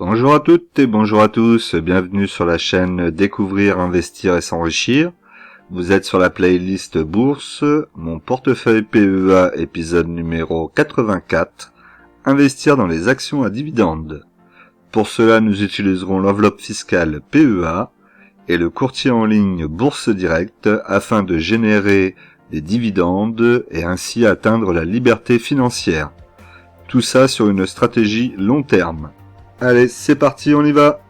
Bonjour à toutes et bonjour à tous, bienvenue sur la chaîne Découvrir, Investir et S'enrichir. Vous êtes sur la playlist Bourse, mon portefeuille PEA épisode numéro 84, Investir dans les actions à dividendes. Pour cela, nous utiliserons l'enveloppe fiscale PEA et le courtier en ligne Bourse Direct afin de générer des dividendes et ainsi atteindre la liberté financière. Tout ça sur une stratégie long terme. Allez, c'est parti, on y va.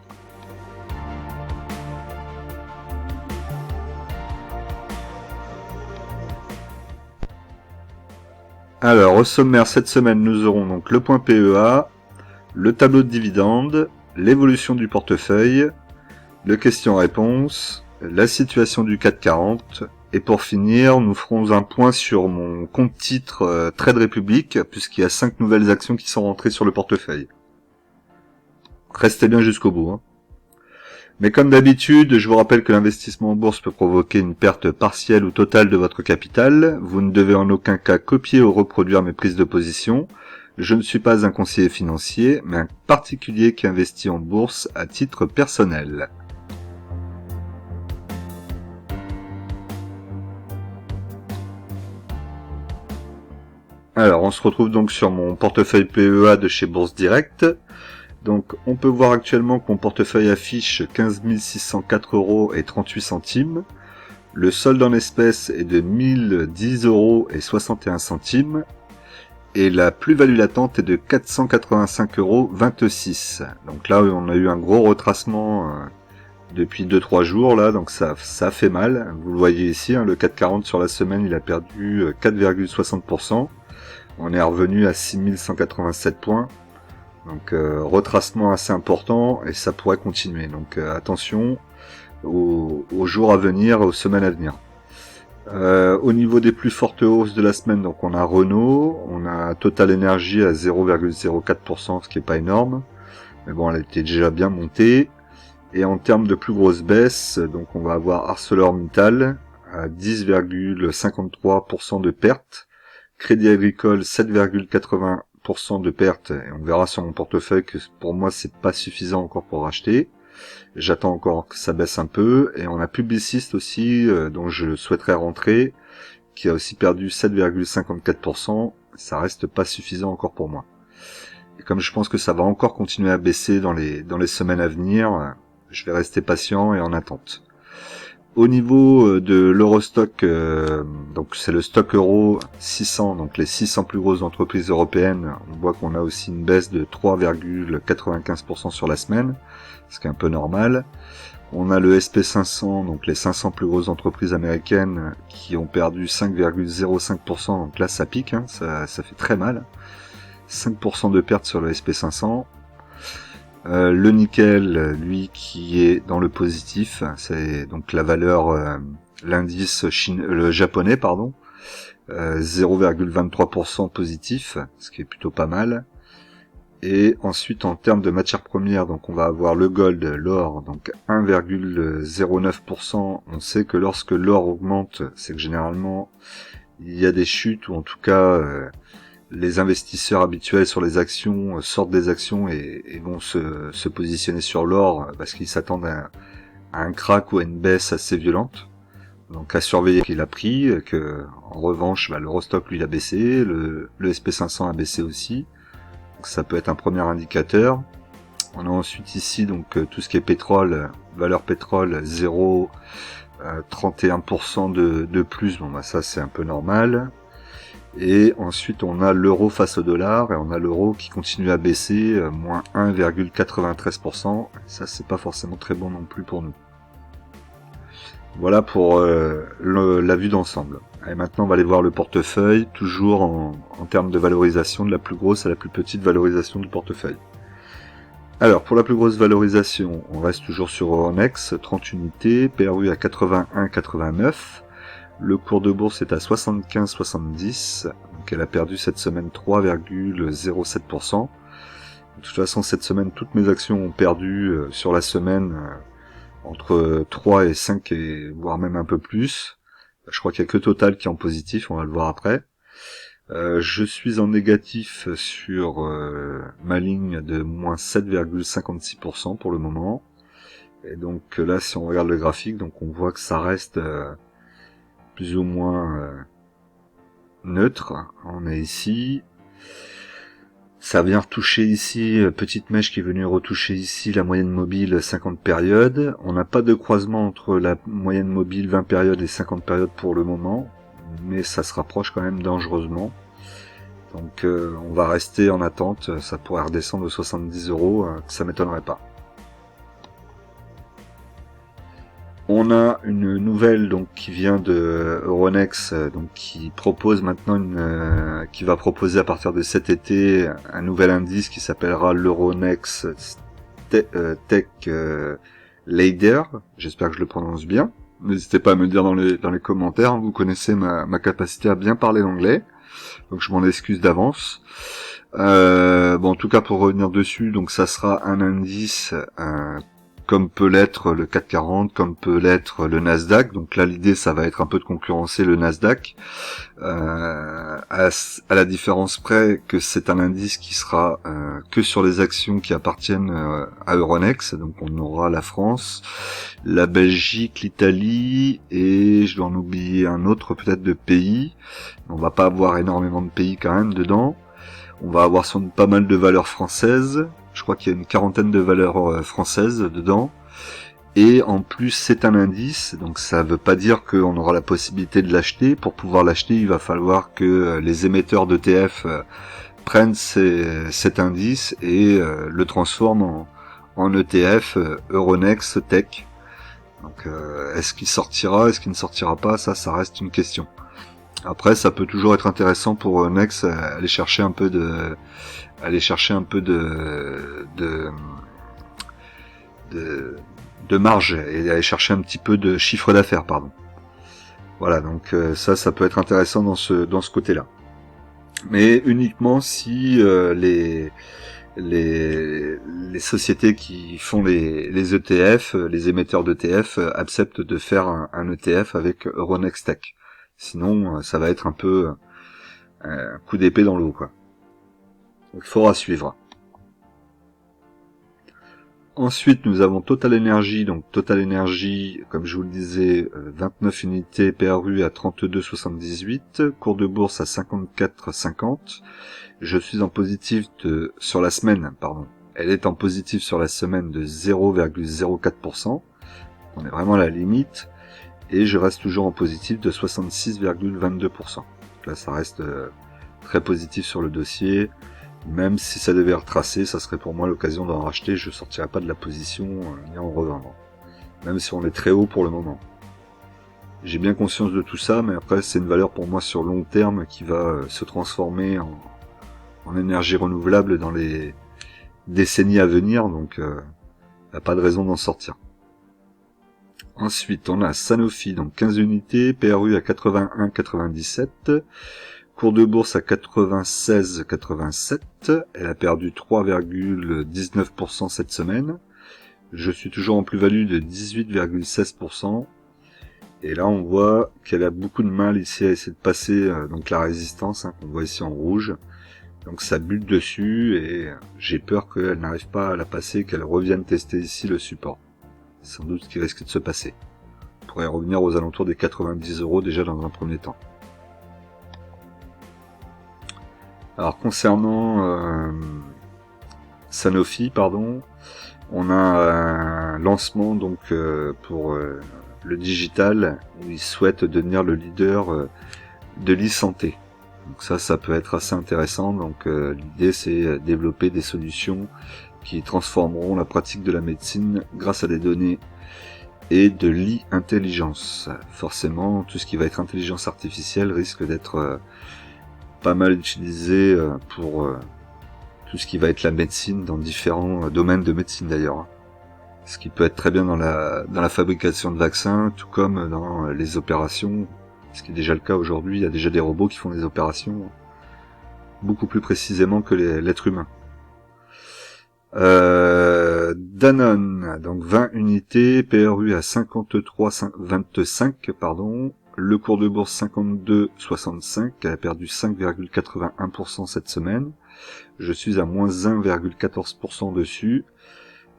Alors, au sommaire, cette semaine, nous aurons donc le point PEA, le tableau de dividendes, l'évolution du portefeuille, le question-réponse, la situation du CAC 40, et pour finir, nous ferons un point sur mon compte titre Trade Republic, puisqu'il y a 5 nouvelles actions qui sont rentrées sur le portefeuille. Restez bien jusqu'au bout. Mais comme d'habitude, je vous rappelle que l'investissement en bourse peut provoquer une perte partielle ou totale de votre capital. Vous ne devez en aucun cas copier ou reproduire mes prises de position. Je ne suis pas un conseiller financier, mais un particulier qui investit en bourse à titre personnel. Alors, on se retrouve donc sur mon portefeuille PEA de chez Bourse Direct. Donc, on peut voir actuellement que mon portefeuille affiche 15 604,38 €. Le solde en espèces est de 1010,61 €. Et la plus-value latente est de 485,26 €. Donc là, on a eu un gros retracement depuis 2-3 jours, là, donc ça fait mal. Vous le voyez ici, le CAC 40 sur la semaine, il a perdu 4,60%. On est revenu à 6187 points. Donc retracement assez important et ça pourrait continuer. Donc attention aux jours à venir, aux semaines à venir. Au niveau des plus fortes hausses de la semaine, donc on a Renault, on a Total Energy à 0,04%, ce qui est pas énorme. Mais bon, elle était déjà bien montée. Et en termes de plus grosses baisses, donc on va avoir ArcelorMittal à 10,53% de perte. Crédit Agricole 7,80% de perte, et on verra sur mon portefeuille que pour moi c'est pas suffisant encore pour racheter. J'attends encore que ça baisse un peu, et on a Publicis aussi, dont je souhaiterais rentrer, qui a aussi perdu 7,54%, ça reste pas suffisant encore pour moi. Et comme je pense que ça va encore continuer à baisser dans les semaines à venir, je vais rester patient et en attente. Au niveau de l'Eurostock, donc c'est le stock euro 600, donc les 600 plus grosses entreprises européennes, on voit qu'on a aussi une baisse de 3,95% sur la semaine, ce qui est un peu normal. On a le SP500, donc les 500 plus grosses entreprises américaines, qui ont perdu 5,05%, donc là ça pique, ça fait très mal. 5% de perte sur le SP500. Le nickel, lui, qui est dans le positif, c'est donc la valeur, l'indice le japonais, 0,23% positif, ce qui est plutôt pas mal. Et ensuite, en termes de matières premières, donc on va avoir le gold, l'or, donc 1,09%. On sait que lorsque l'or augmente, c'est que généralement il y a des chutes, ou en tout cas les investisseurs habituels sur les actions sortent des actions et vont se positionner sur l'or parce qu'ils s'attendent à un crack ou à une baisse assez violente. Donc à surveiller qu'il a pris, que en revanche l'Eurostock lui a baissé, le SP500 a baissé aussi. Donc ça peut être un premier indicateur. On a ensuite ici donc tout ce qui est pétrole, valeur pétrole 0,31% de plus, bon ça c'est un peu normal. Et ensuite on a l'euro face au dollar, et on a l'euro qui continue à baisser, moins 1,93%, ça c'est pas forcément très bon non plus pour nous. Voilà pour la vue d'ensemble. Et maintenant on va aller voir le portefeuille, toujours en termes de valorisation, de la plus grosse à la plus petite valorisation du portefeuille. Alors pour la plus grosse valorisation, on reste toujours sur Euronext, 30 unités, PRU à 81,89. Le cours de bourse est à 75,70, donc elle a perdu cette semaine 3,07%. De toute façon, cette semaine, toutes mes actions ont perdu sur la semaine entre 3 et 5, et voire même un peu plus. Je crois qu'il n'y a que Total qui est en positif, on va le voir après. Je suis en négatif sur ma ligne de moins 7,56% pour le moment. Et donc là, si on regarde le graphique, donc on voit que ça reste plus ou moins neutre. On est ici. Ça vient retoucher ici, petite mèche qui est venue retoucher ici la moyenne mobile 50 périodes. On n'a pas de croisement entre la moyenne mobile 20 périodes et 50 périodes pour le moment, mais ça se rapproche quand même dangereusement. Donc on va rester en attente, ça pourrait redescendre aux 70 €, ça m'étonnerait pas. On a une nouvelle donc qui vient de Euronext, donc qui propose maintenant qui va proposer à partir de cet été un nouvel indice qui s'appellera l'Euronext Tech Leader. J'espère que je le prononce bien. N'hésitez pas à me le dire dans les commentaires. Vous connaissez ma capacité à bien parler l'anglais, donc je m'en excuse d'avance. En tout cas pour revenir dessus, donc ça sera un indice comme peut l'être le CAC 40, comme peut l'être le Nasdaq. Donc là, l'idée, ça va être un peu de concurrencer le Nasdaq, à la différence près que c'est un indice qui sera que sur les actions qui appartiennent à Euronext. Donc on aura la France, la Belgique, l'Italie, et je dois en oublier un autre peut-être de pays. On va pas avoir énormément de pays quand même dedans. On va avoir pas mal de valeurs françaises. Je crois qu'il y a une quarantaine de valeurs françaises dedans. Et en plus, c'est un indice, donc ça veut pas dire qu'on aura la possibilité de l'acheter. Pour pouvoir l'acheter, il va falloir que les émetteurs d'ETF prennent cet indice et le transforment en ETF Euronext Tech. Donc est-ce qu'il sortira, est-ce qu'il ne sortira pas, ça reste une question. Après, ça peut toujours être intéressant pour Next aller chercher un peu de marge et aller chercher un petit peu de chiffre d'affaires, pardon. Voilà, donc ça peut être intéressant dans ce côté-là. Mais uniquement si les sociétés qui font les ETF, les émetteurs d'ETF, acceptent de faire un ETF avec Euronext Tech. Sinon, ça va être un peu un coup d'épée dans l'eau, quoi. Donc, il faudra suivre. Ensuite, nous avons Total Energy. Donc, Total Energy, comme je vous le disais, 29 unités PRU à 32,78, cours de bourse à 54,50. Je suis en positif sur la semaine, pardon. Elle est en positif sur la semaine de 0,04%. On est vraiment à la limite. Et je reste toujours en positif de 66,22%. Là, ça reste très positif sur le dossier. Même si ça devait retracer, ça serait pour moi l'occasion d'en racheter. Je sortirai pas de la position ni en revendant. Même si on est très haut pour le moment. J'ai bien conscience de tout ça, mais après, c'est une valeur pour moi sur long terme qui va se transformer en énergie renouvelable dans les décennies à venir. Donc, il n'y a pas de raison d'en sortir. Ensuite, on a Sanofi, donc 15 unités, PRU à 81,97, cours de bourse à 96,87, elle a perdu 3,19% cette semaine. Je suis toujours en plus-value de 18,16%, et là on voit qu'elle a beaucoup de mal ici à essayer de passer donc la résistance, qu'on voit ici en rouge. Donc ça bute dessus, et j'ai peur qu'elle n'arrive pas à la passer, qu'elle revienne tester ici le support. Sans doute ce qui risque de se passer. On pourrait revenir aux alentours des 90 € déjà dans un premier temps. Alors concernant Sanofi, on a un lancement donc pour le digital où ils souhaitent devenir le leader de l'e-santé. Donc ça peut être assez intéressant. Donc l'idée c'est développer des solutions qui transformeront la pratique de la médecine grâce à des données et de l'e-intelligence. Forcément, tout ce qui va être intelligence artificielle risque d'être pas mal utilisé pour tout ce qui va être la médecine, dans différents domaines de médecine d'ailleurs. Ce qui peut être très bien dans la fabrication de vaccins, tout comme dans les opérations, ce qui est déjà le cas aujourd'hui. Il y a déjà des robots qui font des opérations beaucoup plus précisément que l'être humain. Danone, donc 20 unités, PRU à 53,25, Le cours de bourse 52,65, elle a perdu 5,81% cette semaine. Je suis à moins 1,14% dessus.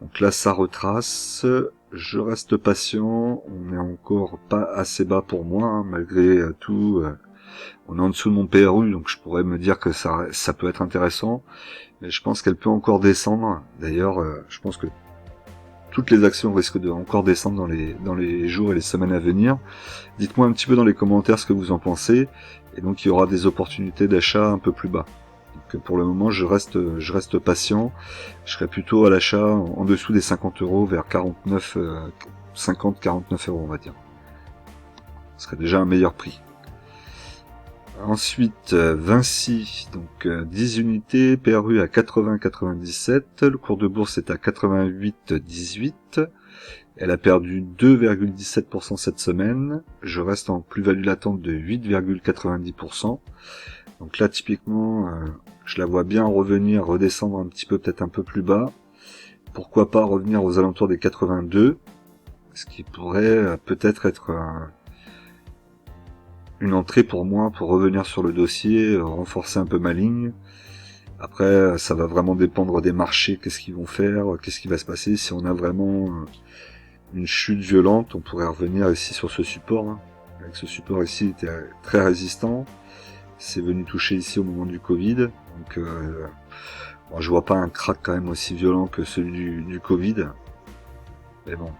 Donc là, ça retrace. Je reste patient. On n'est encore pas assez bas pour moi, hein, malgré tout. On est en dessous de mon PRU, donc je pourrais me dire que ça peut être intéressant. Mais je pense qu'elle peut encore descendre. D'ailleurs, je pense que toutes les actions risquent de encore descendre dans les jours et les semaines à venir. Dites-moi un petit peu dans les commentaires ce que vous en pensez. Et donc il y aura des opportunités d'achat un peu plus bas. Donc pour le moment je reste patient. Je serai plutôt à l'achat en dessous des 50 euros, vers 49, 50-49 euros on va dire. Ce serait déjà un meilleur prix. Ensuite, Vinci, donc 10 unités, PRU à 80,97, le cours de bourse est à 88,18, elle a perdu 2,17% cette semaine, je reste en plus-value latente de 8,90%, donc là typiquement, je la vois bien revenir, redescendre un petit peu, peut-être un peu plus bas, pourquoi pas revenir aux alentours des 82, ce qui pourrait peut-être être une entrée pour moi pour revenir sur le dossier, renforcer un peu ma ligne. Après, ça va vraiment dépendre des marchés, qu'est-ce qu'ils vont faire, qu'est-ce qui va se passer. Si on a vraiment une chute violente, on pourrait revenir ici sur ce support. Hein. Avec ce support ici, il était très résistant. C'est venu toucher ici au moment du Covid. Donc, bon, je vois pas un crack quand même aussi violent que celui du Covid. Mais bon,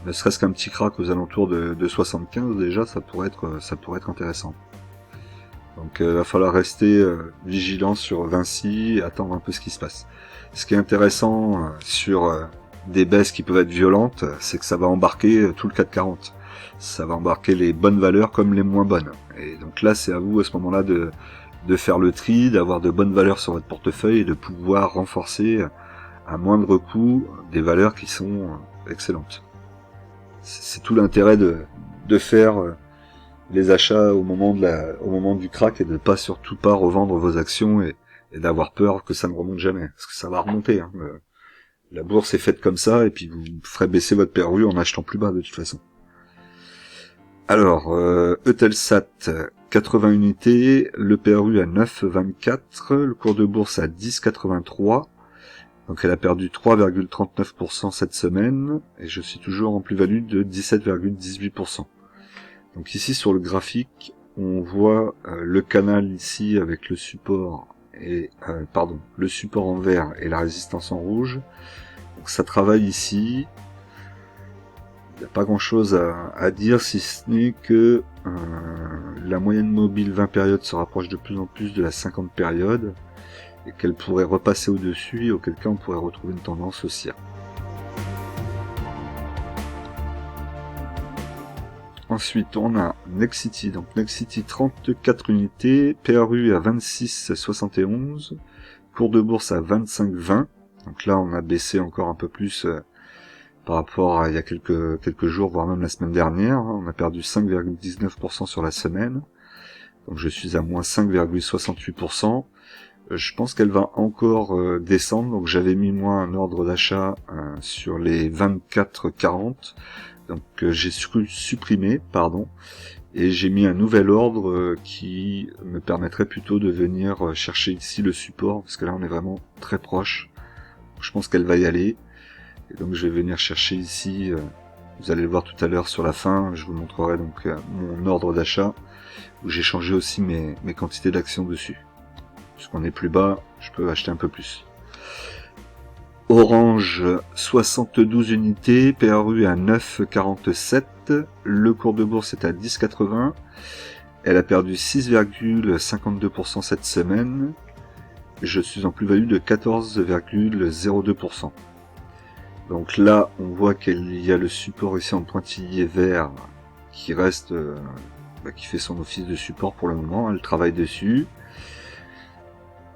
ne serait-ce qu'un petit crack aux alentours de 75 déjà, ça pourrait être intéressant. Donc va falloir rester vigilant sur Vinci et attendre un peu ce qui se passe. Ce qui est intéressant sur des baisses qui peuvent être violentes, c'est que ça va embarquer tout le CAC 40. Ça va embarquer les bonnes valeurs comme les moins bonnes. Et donc là, c'est à vous à ce moment-là de faire le tri, d'avoir de bonnes valeurs sur votre portefeuille et de pouvoir renforcer à moindre coût des valeurs qui sont excellentes. C'est tout l'intérêt de faire les achats au moment du crack et de pas surtout pas revendre vos actions et d'avoir peur que ça ne remonte jamais, parce que ça va remonter. Hein. La bourse est faite comme ça et puis vous ferez baisser votre PRU en achetant plus bas de toute façon. Alors, Eutelsat 80 unités, le PRU à 9,24, le cours de bourse à 10,83. Donc elle a perdu 3,39% cette semaine, et je suis toujours en plus-value de 17,18%. Donc ici sur le graphique, on voit le canal ici avec le support le support en vert et la résistance en rouge. Donc ça travaille ici. Il n'y a pas grand chose à dire si ce n'est que la moyenne mobile 20 périodes se rapproche de plus en plus de la 50 périodes. Et qu'elle pourrait repasser au-dessus, et auquel cas on pourrait retrouver une tendance haussière. Ensuite, on a Nexity, donc Nexity 34 unités, PRU à 26,71, cours de bourse à 25,20, donc là on a baissé encore un peu plus par rapport à il y a quelques jours, voire même la semaine dernière, on a perdu 5,19% sur la semaine, donc je suis à moins 5,68%. Je pense qu'elle va encore descendre, donc j'avais mis moi un ordre d'achat sur les 24,40, donc j'ai supprimé, et j'ai mis un nouvel ordre qui me permettrait plutôt de venir chercher ici le support, parce que là on est vraiment très proche, je pense qu'elle va y aller, et donc je vais venir chercher ici, vous allez le voir tout à l'heure sur la fin, je vous montrerai donc mon ordre d'achat, où j'ai changé aussi mes quantités d'actions dessus. Puisqu'on est plus bas, je peux acheter un peu plus. Orange, 72 unités, PRU à 9,47, le cours de bourse est à 10,80, elle a perdu 6,52% cette semaine, je suis en plus-value de 14,02%. Donc là, on voit qu'il y a le support ici en pointillé vert qui reste, qui fait son office de support pour le moment, elle travaille dessus.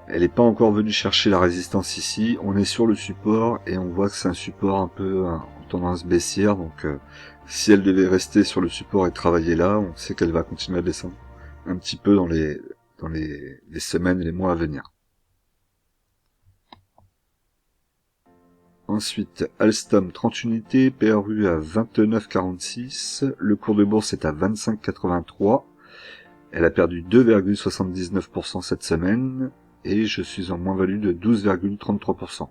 Elle n'est pas encore venue chercher la résistance ici, on est sur le support et on voit que c'est un support un peu en tendance baissière, donc si elle devait rester sur le support et travailler là, on sait qu'elle va continuer à descendre un petit peu dans les semaines et les mois à venir. Ensuite, Alstom 30 unités, PRU à 29,46. Le cours de bourse est à 25,83. Elle a perdu 2,79% cette semaine. Et je suis en moins-value de 12,33%.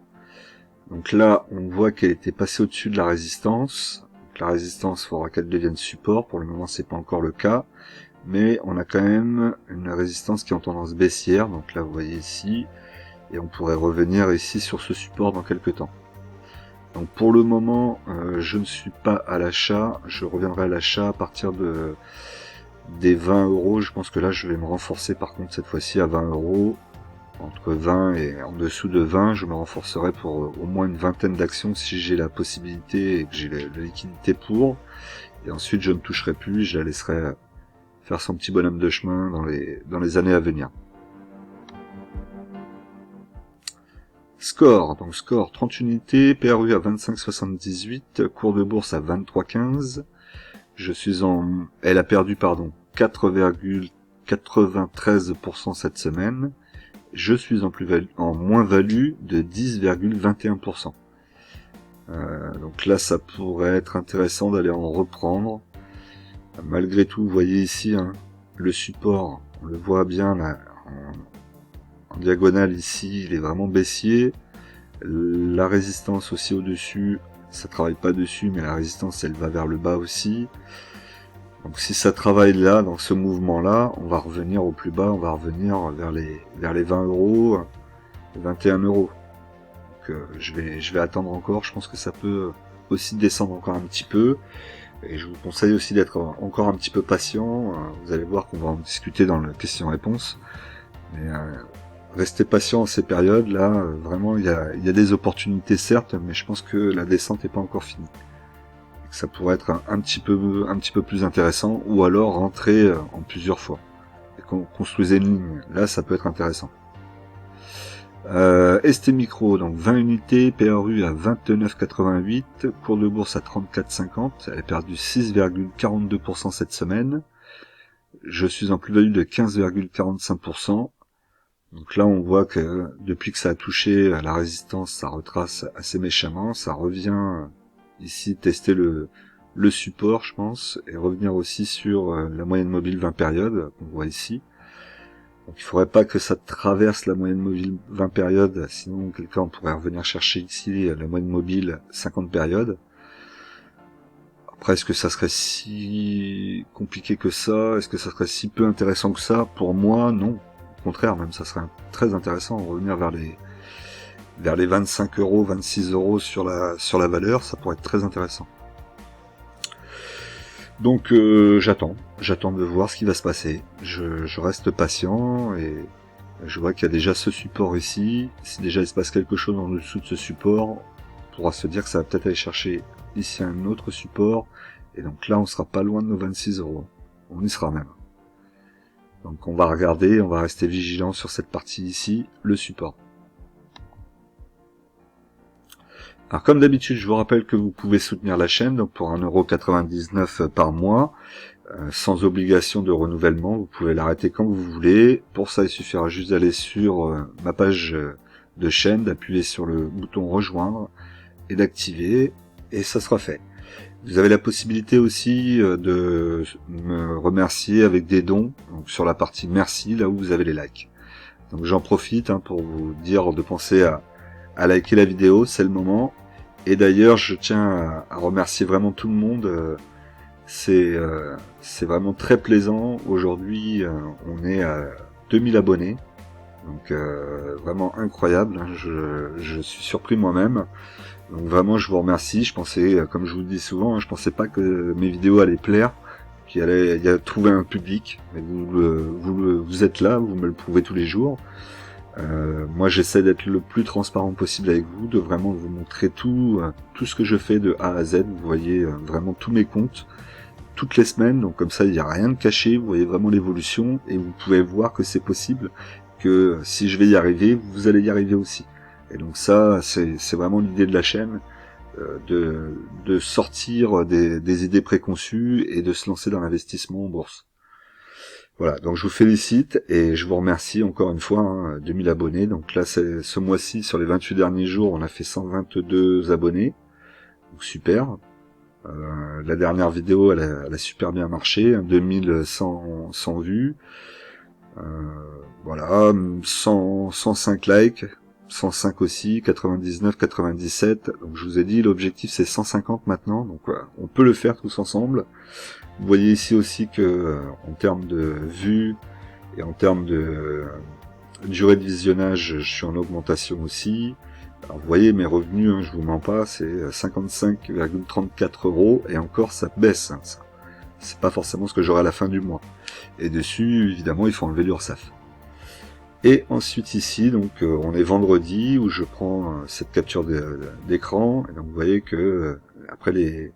Donc là, on voit qu'elle était passée au-dessus de la résistance. Donc la résistance, il faudra qu'elle devienne support. Pour le moment, c'est pas encore le cas. Mais on a quand même une résistance qui est en tendance baissière. Donc là, vous voyez ici. Et on pourrait revenir ici sur ce support dans quelques temps. Donc pour le moment, je ne suis pas à l'achat. Je reviendrai à l'achat à partir des 20 euros. Je pense que là, je vais me renforcer par contre cette fois-ci à 20 euros. Entre 20 et en dessous de 20, je me renforcerai pour au moins une vingtaine d'actions si j'ai la possibilité et que j'ai la liquidité pour. Et ensuite, je ne toucherai plus, je la laisserai faire son petit bonhomme de chemin dans les années à venir. Score, donc score 30 unités, PRU à 25,78, cours de bourse à 23,15. Elle a perdu 4,93% cette semaine. Je suis en moins-value de 10,21%. Donc là, ça pourrait être intéressant d'aller en reprendre. Malgré tout, vous voyez ici, le support, on le voit bien là, en diagonale ici, il est vraiment baissier. La résistance aussi au-dessus, ça travaille pas dessus, mais la résistance, elle va vers le bas aussi. Donc si ça travaille là, dans ce mouvement-là, on va revenir au plus bas, on va revenir vers les 20 euros, 21 euros. Donc je vais attendre encore, je pense que ça peut aussi descendre encore un petit peu. Et je vous conseille aussi d'être encore un petit peu patient. Vous allez voir qu'on va en discuter dans le question-réponse. Mais restez patient en ces périodes-là. Vraiment, il y a des opportunités certes, mais je pense que la descente n'est pas encore finie. Ça pourrait être un petit peu plus intéressant, ou alors rentrer en plusieurs fois. Et construisez une ligne. Là, ça peut être intéressant. ST Micro, donc 20 unités, PRU à 29,88, cours de bourse à 34,50, elle a perdu 6,42% cette semaine. Je suis en plus-value de 15,45%. Donc là, on voit que depuis que ça a touché la résistance, ça retrace assez méchamment, ça revient ici tester le support, je pense, et revenir aussi sur la moyenne mobile 20 périodes, qu'on voit ici. Donc il faudrait pas que ça traverse la moyenne mobile 20 périodes, sinon quelqu'un pourrait revenir chercher ici la moyenne mobile 50 périodes. Après, est-ce que ça serait si compliqué que ça? Est-ce que ça serait si peu intéressant que ça? Pour moi, non. Au contraire, même ça serait très intéressant de revenir vers les 25 euros, 26 euros sur la valeur, ça pourrait être très intéressant. Donc j'attends de voir ce qui va se passer. Je reste patient et je vois qu'il y a déjà ce support ici. Si déjà il se passe quelque chose en dessous de ce support, on pourra se dire que ça va peut-être aller chercher ici un autre support. Et donc là, on sera pas loin de nos 26 euros. On y sera même. Donc on va regarder, on va rester vigilant sur cette partie ici, le support. Alors comme d'habitude, je vous rappelle que vous pouvez soutenir la chaîne donc pour 1,99€ par mois, sans obligation de renouvellement. Vous pouvez l'arrêter quand vous voulez. Pour ça, il suffira juste d'aller sur ma page de chaîne, d'appuyer sur le bouton rejoindre et d'activer, et ça sera fait. Vous avez la possibilité aussi de me remercier avec des dons, donc sur la partie merci, là où vous avez les likes. Donc j'en profite pour vous dire de penser à liker la vidéo, c'est le moment. Et d'ailleurs, je tiens à remercier vraiment tout le monde. C'est vraiment très plaisant. Aujourd'hui, on est à 2000 abonnés. Donc vraiment incroyable. Je suis surpris moi-même. Donc vraiment, je vous remercie. Je pensais, comme je vous le dis souvent, je pensais pas que mes vidéos allaient plaire, qu'il allait trouver un public. Mais vous êtes là, vous me le prouvez tous les jours. Moi j'essaie d'être le plus transparent possible avec vous, de vraiment vous montrer tout ce que je fais de A à Z. Vous voyez vraiment tous mes comptes toutes les semaines, donc comme ça il n'y a rien de caché, vous voyez vraiment l'évolution et vous pouvez voir que c'est possible, que si je vais y arriver, vous allez y arriver aussi. Et donc ça c'est vraiment l'idée de la chaîne, de sortir des idées préconçues et de se lancer dans l'investissement en bourse. Voilà, donc je vous félicite et je vous remercie encore une fois, 2000 abonnés. Donc là, ce mois-ci, sur les 28 derniers jours, on a fait 122 abonnés. Donc super. La dernière vidéo, elle a super bien marché, 2100 vues. Voilà, 105 likes, 105 aussi, 99, 97. Donc je vous ai dit, l'objectif c'est 150 maintenant. Donc voilà, on peut le faire tous ensemble. Vous voyez ici aussi que en termes de vues et en termes de durée de visionnage, je suis en augmentation aussi. Alors vous voyez mes revenus, je vous mens pas, c'est 55,34 € et encore ça baisse. Ça. C'est pas forcément ce que j'aurai à la fin du mois. Et dessus, évidemment, il faut enlever l'URSSAF. Et ensuite ici, donc on est vendredi où je prends cette capture d'écran. Et donc vous voyez que après les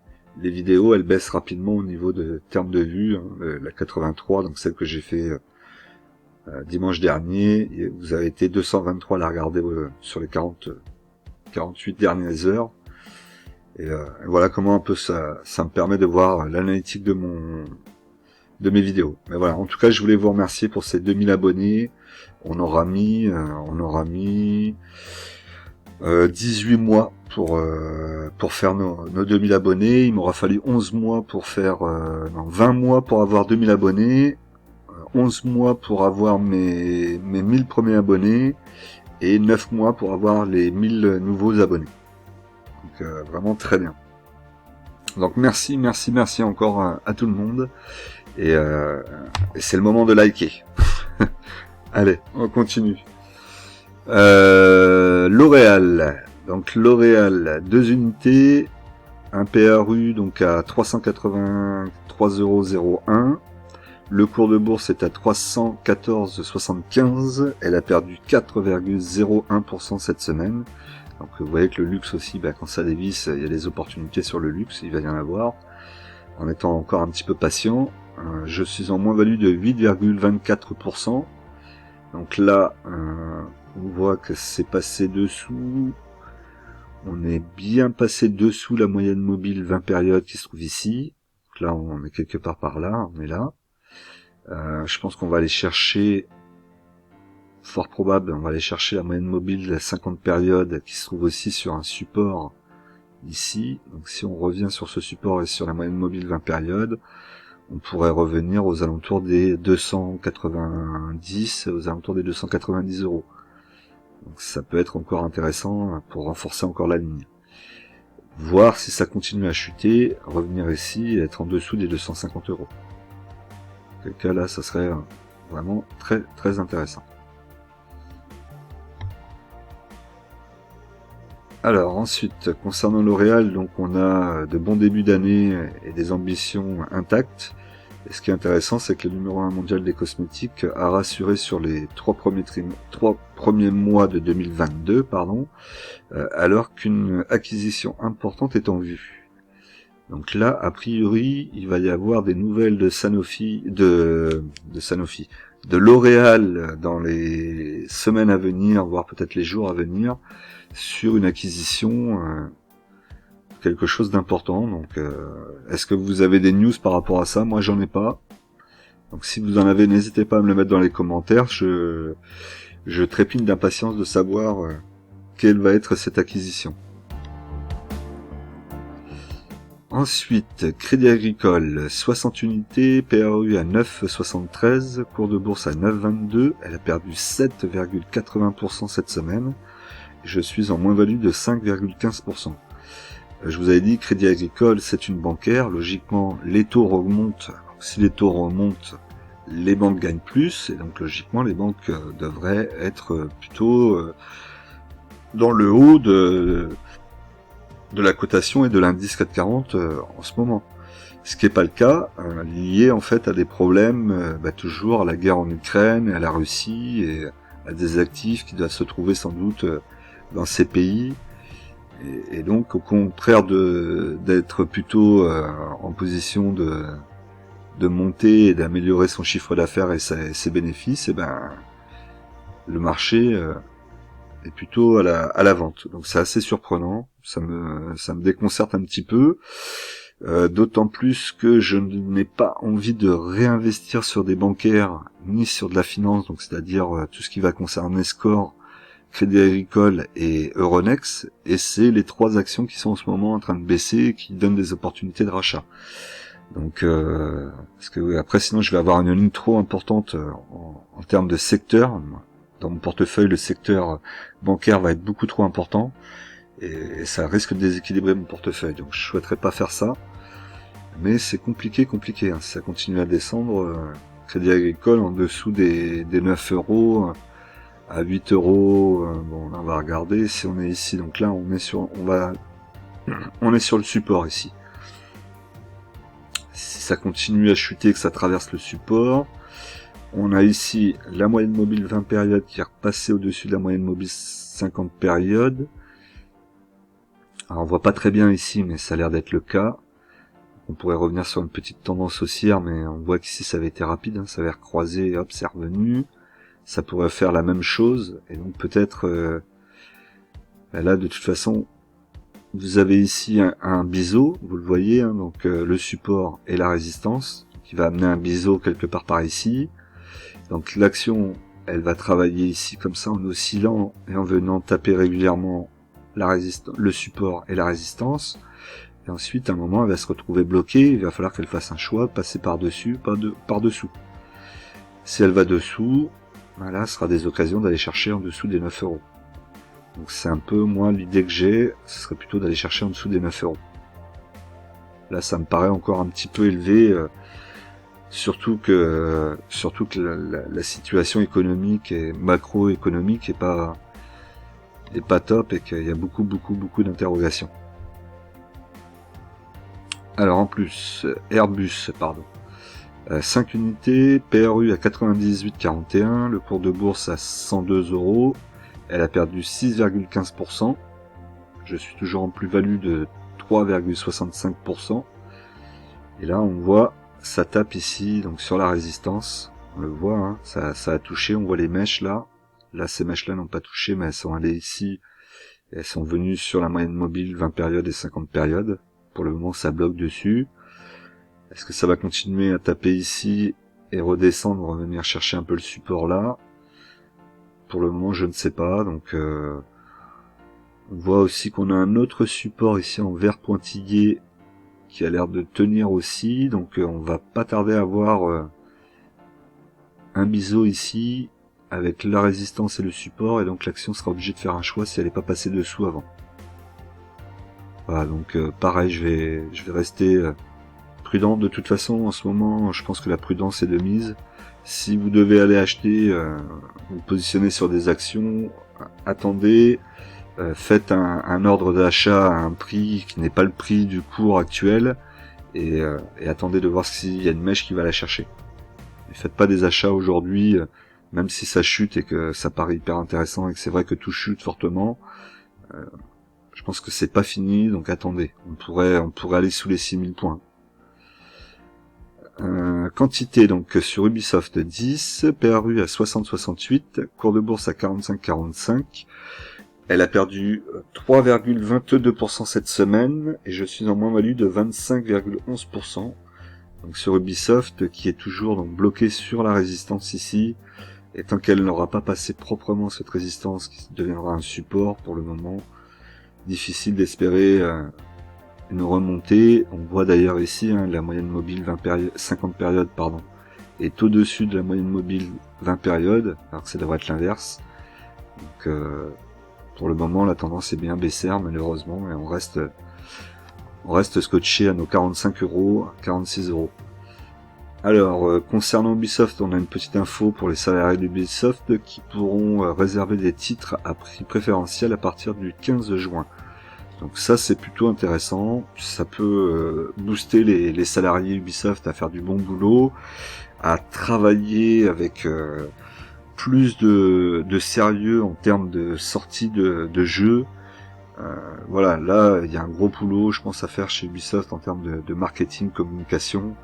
vidéos, elles baissent rapidement au niveau de termes de vues. La 83, donc celle que j'ai fait dimanche dernier, et vous avez été 223 à la regarder sur les 48 dernières heures. Et voilà comment un peu ça me permet de voir l'analytique de mes vidéos. Mais voilà, en tout cas, je voulais vous remercier pour ces 2000 abonnés. On aura mis 18 mois pour faire nos 2000 abonnés. Il m'aura fallu 11 mois pour faire 20 mois pour avoir 2000 abonnés, 11 mois pour avoir mes 1000 premiers abonnés et 9 mois pour avoir les 1000 nouveaux abonnés. Donc vraiment très bien. Donc merci encore à tout le monde. Et c'est le moment de liker. Allez, on continue. L'Oréal. Donc L'Oréal, 2 unités, un PRU donc à 383,01 €. Le cours de bourse est à 314,75. Elle a perdu 4,01% cette semaine. Donc vous voyez que le luxe aussi, quand ça dévisse, il y a des opportunités sur le luxe, il va y en avoir. En étant encore un petit peu patient, je suis en moins-value de 8,24%. Donc là, on voit que c'est passé dessous. On est bien passé dessous la moyenne mobile 20 périodes qui se trouve ici. Donc là, on est quelque part par là, on est là. Je pense qu'on va aller chercher, fort probable, on va aller chercher la moyenne mobile 50 périodes qui se trouve aussi sur un support ici. Donc si on revient sur ce support et sur la moyenne mobile 20 périodes, on pourrait revenir aux alentours des 290, aux alentours des 290 €. Donc ça peut être encore intéressant pour renforcer encore la ligne. Voir si ça continue à chuter, revenir ici et être en dessous des 250 €. Dans quel cas là, ça serait vraiment très très intéressant. Alors ensuite, concernant L'Oréal, donc on a de bons débuts d'année et des ambitions intactes. Et ce qui est intéressant, c'est que le numéro 1 mondial des cosmétiques a rassuré sur les 3 premiers mois de 2022, alors qu'une acquisition importante est en vue. Donc là, a priori, il va y avoir des nouvelles de Sanofi, de L'Oréal dans les semaines à venir, voire peut-être les jours à venir, sur une acquisition, quelque chose d'important. Donc est-ce que vous avez des news par rapport à ça? Moi j'en ai pas. Donc si vous en avez, n'hésitez pas à me le mettre dans les commentaires. Je trépigne d'impatience de savoir quelle va être cette acquisition. Ensuite, Crédit Agricole, 60 unités, PRU à 9,73, cours de bourse à 9,22, elle a perdu 7,80% cette semaine. Je suis en moins-value de 5,15%. Je vous avais dit, Crédit Agricole, c'est une bancaire. Logiquement, les taux remontent. Si les taux remontent, les banques gagnent plus. Et donc, logiquement, les banques devraient être plutôt dans le haut de la cotation et de l'indice 440 en ce moment. Ce qui n'est pas le cas, lié en fait à des problèmes, toujours à la guerre en Ukraine, à la Russie et à des actifs qui doivent se trouver sans doute dans ces pays. Et donc, au contraire d'être plutôt en position de monter et d'améliorer son chiffre d'affaires et ses bénéfices, le marché est plutôt à la vente. Donc c'est assez surprenant, ça me déconcerte un petit peu. D'autant plus que je n'ai pas envie de réinvestir sur des bancaires ni sur de la finance, donc c'est-à-dire tout ce qui va concerner Score, Crédit Agricole et Euronext, et c'est les 3 actions qui sont en ce moment en train de baisser et qui donnent des opportunités de rachat. Donc parce que oui, après sinon je vais avoir une ligne trop importante en termes de secteur. Dans mon portefeuille, le secteur bancaire va être beaucoup trop important et ça risque de déséquilibrer mon portefeuille. Donc je souhaiterais pas faire ça. Mais c'est compliqué, hein. Si ça continue à descendre, Crédit Agricole en dessous des 9 euros, à 8 euros, bon là on va regarder si on est ici. Donc là on est sur le support ici. Si ça continue à chuter, que ça traverse le support, on a ici la moyenne mobile 20 périodes qui est repassée au-dessus de la moyenne mobile 50 périodes. Alors on voit pas très bien ici, mais ça a l'air d'être le cas. On pourrait revenir sur une petite tendance haussière, mais on voit qu'ici ça avait été rapide, hein, ça avait recroisé et hop, c'est revenu. Ça pourrait faire la même chose, et donc peut-être là de toute façon, vous avez ici un biseau, vous le voyez, hein, donc le support et la résistance, qui va amener un biseau quelque part par ici. Donc l'action, elle va travailler ici comme ça en oscillant et en venant taper régulièrement le support et la résistance. Et ensuite, à un moment, elle va se retrouver bloquée, il va falloir qu'elle fasse un choix, passer par-dessus, par-dessous. Si elle va dessous, voilà, ce sera des occasions d'aller chercher en dessous des 9 euros. Donc c'est un peu, moi, l'idée que j'ai, ce serait plutôt d'aller chercher en dessous des 9 euros. Là, ça me paraît encore un petit peu élevé, surtout que la situation économique et macroéconomique est pas top et qu'il y a beaucoup d'interrogations. Alors en plus, Airbus, 5 unités, PRU à 98,41, le cours de bourse à 102 euros, elle a perdu 6,15%, je suis toujours en plus-value de 3,65%, et là on voit, ça tape ici, donc sur la résistance, on le voit, hein, ça a touché, on voit les mèches là ces mèches là n'ont pas touché, mais elles sont allées ici, elles sont venues sur la moyenne mobile 20 périodes et 50 périodes. Pour le moment, ça bloque dessus. Est-ce que ça va continuer à taper ici et redescendre, revenir chercher un peu le support là? Pour le moment, je ne sais pas. Donc, on voit aussi qu'on a un autre support ici en vert pointillé qui a l'air de tenir aussi. Donc, on va pas tarder à voir un biseau ici avec la résistance et le support. Et donc, l'action sera obligée de faire un choix si elle n'est pas passée dessous avant. Voilà, donc pareil, je vais rester prudent. De toute façon, en ce moment, je pense que la prudence est de mise. Si vous devez aller acheter, vous positionnez sur des actions, attendez, faites un ordre d'achat à un prix qui n'est pas le prix du cours actuel, et attendez de voir s'il y a une mèche qui va la chercher. Ne faites pas des achats aujourd'hui, même si ça chute et que ça paraît hyper intéressant et que c'est vrai que tout chute fortement. Je pense que c'est pas fini, donc attendez. On pourrait aller sous les 6000 points. Quantité, donc sur Ubisoft 10, PRU à 60,68, cours de bourse à 45,45. Elle a perdu 3,22% cette semaine, et je suis en moins-value de 25,11%. Donc sur Ubisoft, qui est toujours donc bloqué sur la résistance ici, et tant qu'elle n'aura pas passé proprement cette résistance, qui deviendra un support pour le moment, difficile d'espérer une remontée. On voit d'ailleurs ici la moyenne mobile 50 périodes est au-dessus de la moyenne mobile 20 périodes, alors que ça devrait être l'inverse. Donc pour le moment la tendance est bien baissière malheureusement, et on reste scotché à nos 45 euros, 46 euros. Alors, concernant Ubisoft, on a une petite info pour les salariés d'Ubisoft qui pourront réserver des titres à prix préférentiel à partir du 15 juin. Donc ça, c'est plutôt intéressant. Ça peut booster les salariés Ubisoft à faire du bon boulot, à travailler avec plus de sérieux en termes de sortie de jeux. Voilà, là, il y a un gros boulot, je pense, à faire chez Ubisoft en termes de marketing, communication.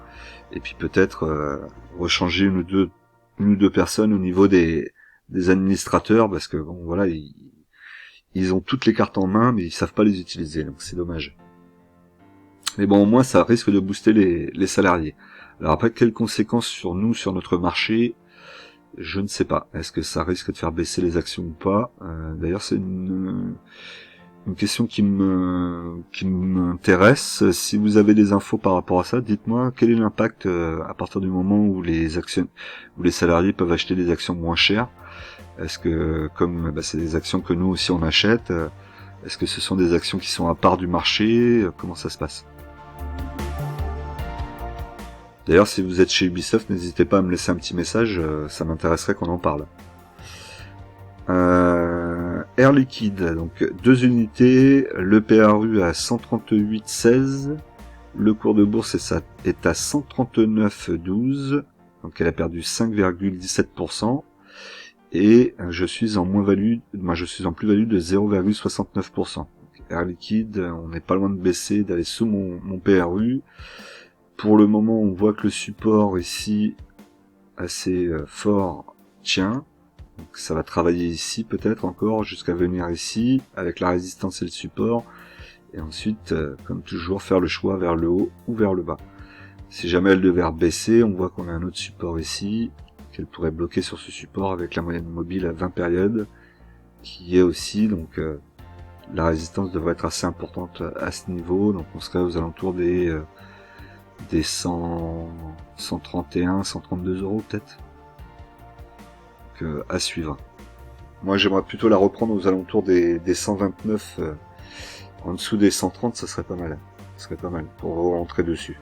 Et puis peut-être rechanger une ou deux personnes au niveau des administrateurs, parce que bon voilà, ils ont toutes les cartes en main, mais ils savent pas les utiliser, donc c'est dommage. Mais bon, au moins, ça risque de booster les salariés. Alors après, quelles conséquences sur nous, sur notre marché? Je ne sais pas. Est-ce que ça risque de faire baisser les actions ou pas? D'ailleurs, c'est une question qui m'intéresse. Si vous avez des infos par rapport à ça, dites-moi quel est l'impact à partir du moment où les salariés peuvent acheter des actions moins chères. Est-ce que, comme c'est des actions que nous aussi on achète, est-ce que ce sont des actions qui sont à part du marché? Comment ça se passe? D'ailleurs, si vous êtes chez Ubisoft, n'hésitez pas à me laisser un petit message, ça m'intéresserait qu'on en parle. Air Liquide, donc 2 unités, le PRU à 138,16, le cours de bourse est à 139,12, donc elle a perdu 5,17%, et je suis en plus-value de 0,69%. Air Liquide, on n'est pas loin de baisser, d'aller sous mon PRU. Pour le moment, on voit que le support ici, assez fort, tient. Donc ça va travailler ici peut-être encore, jusqu'à venir ici, avec la résistance et le support. Et ensuite, comme toujours, faire le choix vers le haut ou vers le bas. Si jamais elle devait baisser, on voit qu'on a un autre support ici, qu'elle pourrait bloquer sur ce support avec la moyenne mobile à 20 périodes, qui est aussi, donc la résistance devrait être assez importante à ce niveau, donc on serait aux alentours des 131, 132 euros peut-être. Donc à suivre. Moi j'aimerais plutôt la reprendre aux alentours des 129, en dessous des 130, ça serait pas mal. Ça serait pas mal pour rentrer dessus.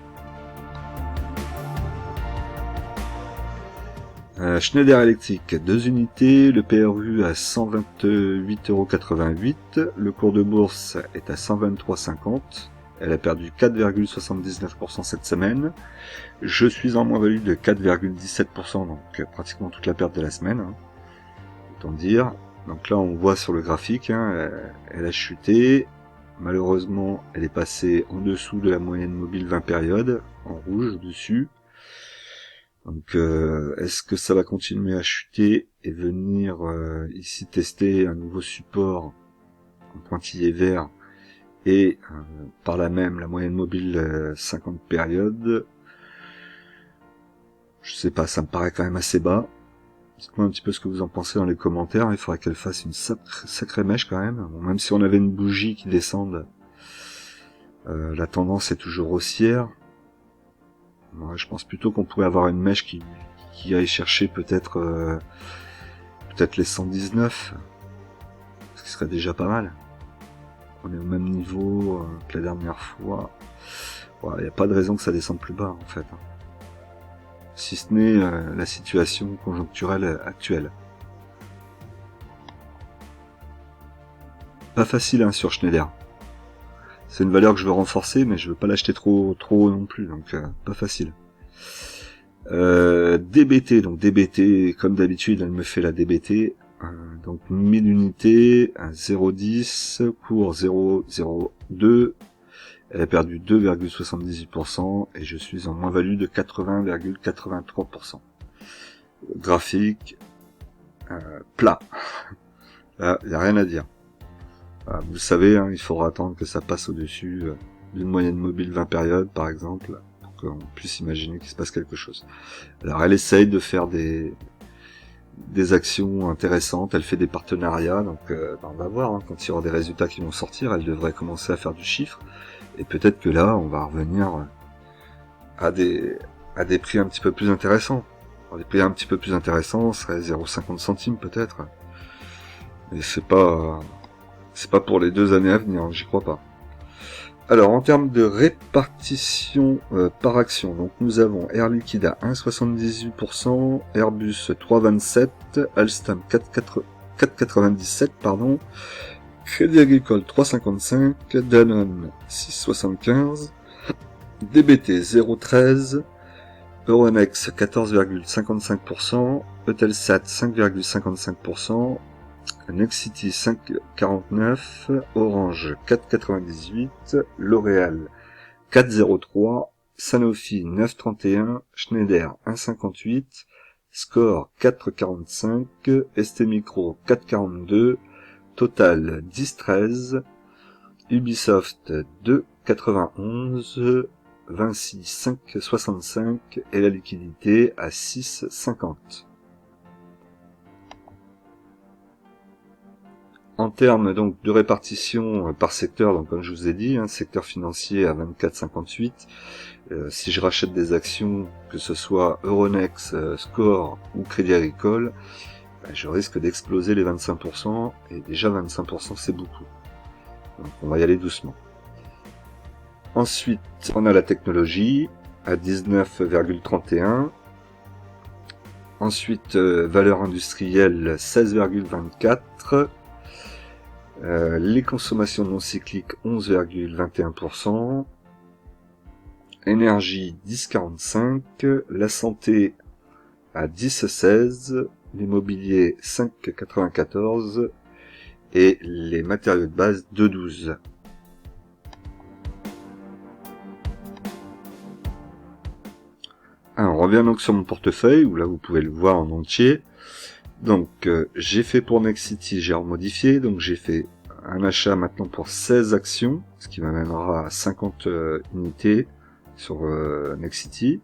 Schneider Electric, 2 unités, le PRU à 128,88 €, le cours de bourse est à 123,50, elle a perdu 4,79% cette semaine, je suis en moins-value de 4,17%, donc pratiquement toute la perte de la semaine, autant dire. Donc là on voit sur le graphique, elle a chuté, malheureusement elle est passée en dessous de la moyenne mobile 20 périodes, en rouge au-dessus. Donc est-ce que ça va continuer à chuter et venir ici tester un nouveau support en pointillé vert et par là même la moyenne mobile 50 périodes? Je sais pas, ça me paraît quand même assez bas. Dites-moi un petit peu ce que vous en pensez dans les commentaires. Il faudrait qu'elle fasse une sacrée mèche quand même. Bon, même si on avait une bougie qui descende, la tendance est toujours haussière. Moi, je pense plutôt qu'on pourrait avoir une mèche qui aille chercher peut-être les 119, ce qui serait déjà pas mal. On est au même niveau que la dernière fois. Il n'y a pas de raison que ça descende plus bas en fait. Si ce n'est la situation conjoncturelle actuelle. Pas facile sur Schneider. C'est une valeur que je veux renforcer, mais je veux pas l'acheter trop haut non plus, donc pas facile. DBT, donc DBT, comme d'habitude, elle me fait la DBT, donc 1000 unités, 0,10, cours 0,02, elle a perdu 2,78%, et je suis en moins-value de 80,83%. Graphique, plat. Là, il n'y a rien à dire. Vous le savez, il faudra attendre que ça passe au-dessus d'une moyenne mobile 20 périodes, par exemple, pour qu'on puisse imaginer qu'il se passe quelque chose. Alors, elle essaye de faire des actions intéressantes, elle fait des partenariats, donc on va voir, quand il y aura des résultats qui vont sortir, elle devrait commencer à faire du chiffre, et peut-être que là, on va revenir à des prix un petit peu plus intéressants. Alors, les prix un petit peu plus intéressants seraient 0,50 centimes peut-être, mais c'est pas pour les 2 années à venir, j'y crois pas. Alors, en termes de répartition par action, donc nous avons Air Liquide à 1,78%, Airbus 3,27%, Alstom 4,97, Crédit Agricole 3,55, Danone 6,75, DBT 0,13, Euronext 14,55%, Eutelsat 5,55%, Nexity 5,49, Orange 4,98, L'Oréal 4,03, Sanofi 9,31, Schneider 1,58, Score 4,45, ST Micro 4,42, Total 10,13, Ubisoft 2,91, Vinci 5,65 et la liquidité à 6,50. En termes donc de répartition par secteur, donc comme je vous ai dit, secteur financier à 24,58. Si je rachète des actions, que ce soit Euronext, Score ou Crédit Agricole, je risque d'exploser les 25%, et déjà 25% c'est beaucoup. Donc on va y aller doucement. Ensuite, on a la technologie à 19,31. Ensuite, valeur industrielle 16,24. Les consommations non cycliques 11,21%. Énergie 10,45. La santé à 10,16. L'immobilier 5,94. Et les matériaux de base 2,12. On revient donc sur mon portefeuille, où là vous pouvez le voir en entier. Donc j'ai fait pour Nexity, j'ai remodifié, donc j'ai fait un achat maintenant pour 16 actions, ce qui m'amènera à 50 unités sur Nexity.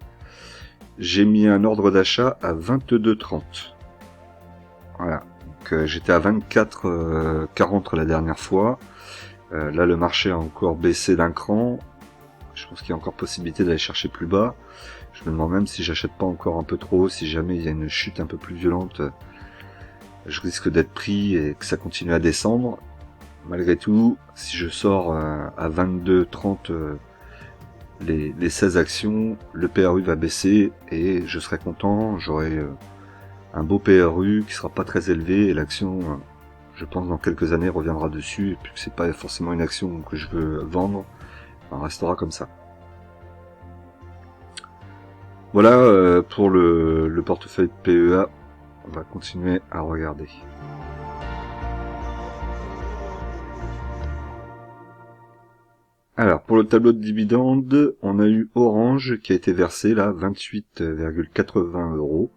J'ai mis un ordre d'achat à 22,30. Voilà, donc j'étais à 24,40 la dernière fois. Là le marché a encore baissé d'un cran. Je pense qu'il y a encore possibilité d'aller chercher plus bas. Je me demande même si j'achète pas encore un peu trop, si jamais il y a une chute un peu plus violente, je risque d'être pris et que ça continue à descendre. Malgré tout, si je sors à 22,30 les 16 actions, le PRU va baisser et je serai content, j'aurai un beau PRU qui sera pas très élevé et l'action, je pense dans quelques années reviendra dessus, et puis que c'est pas forcément une action que je veux vendre, on restera comme ça. Voilà pour le portefeuille PEA, on va continuer à regarder. Alors pour le tableau de dividendes, on a eu Orange qui a été versé là 28,80 €.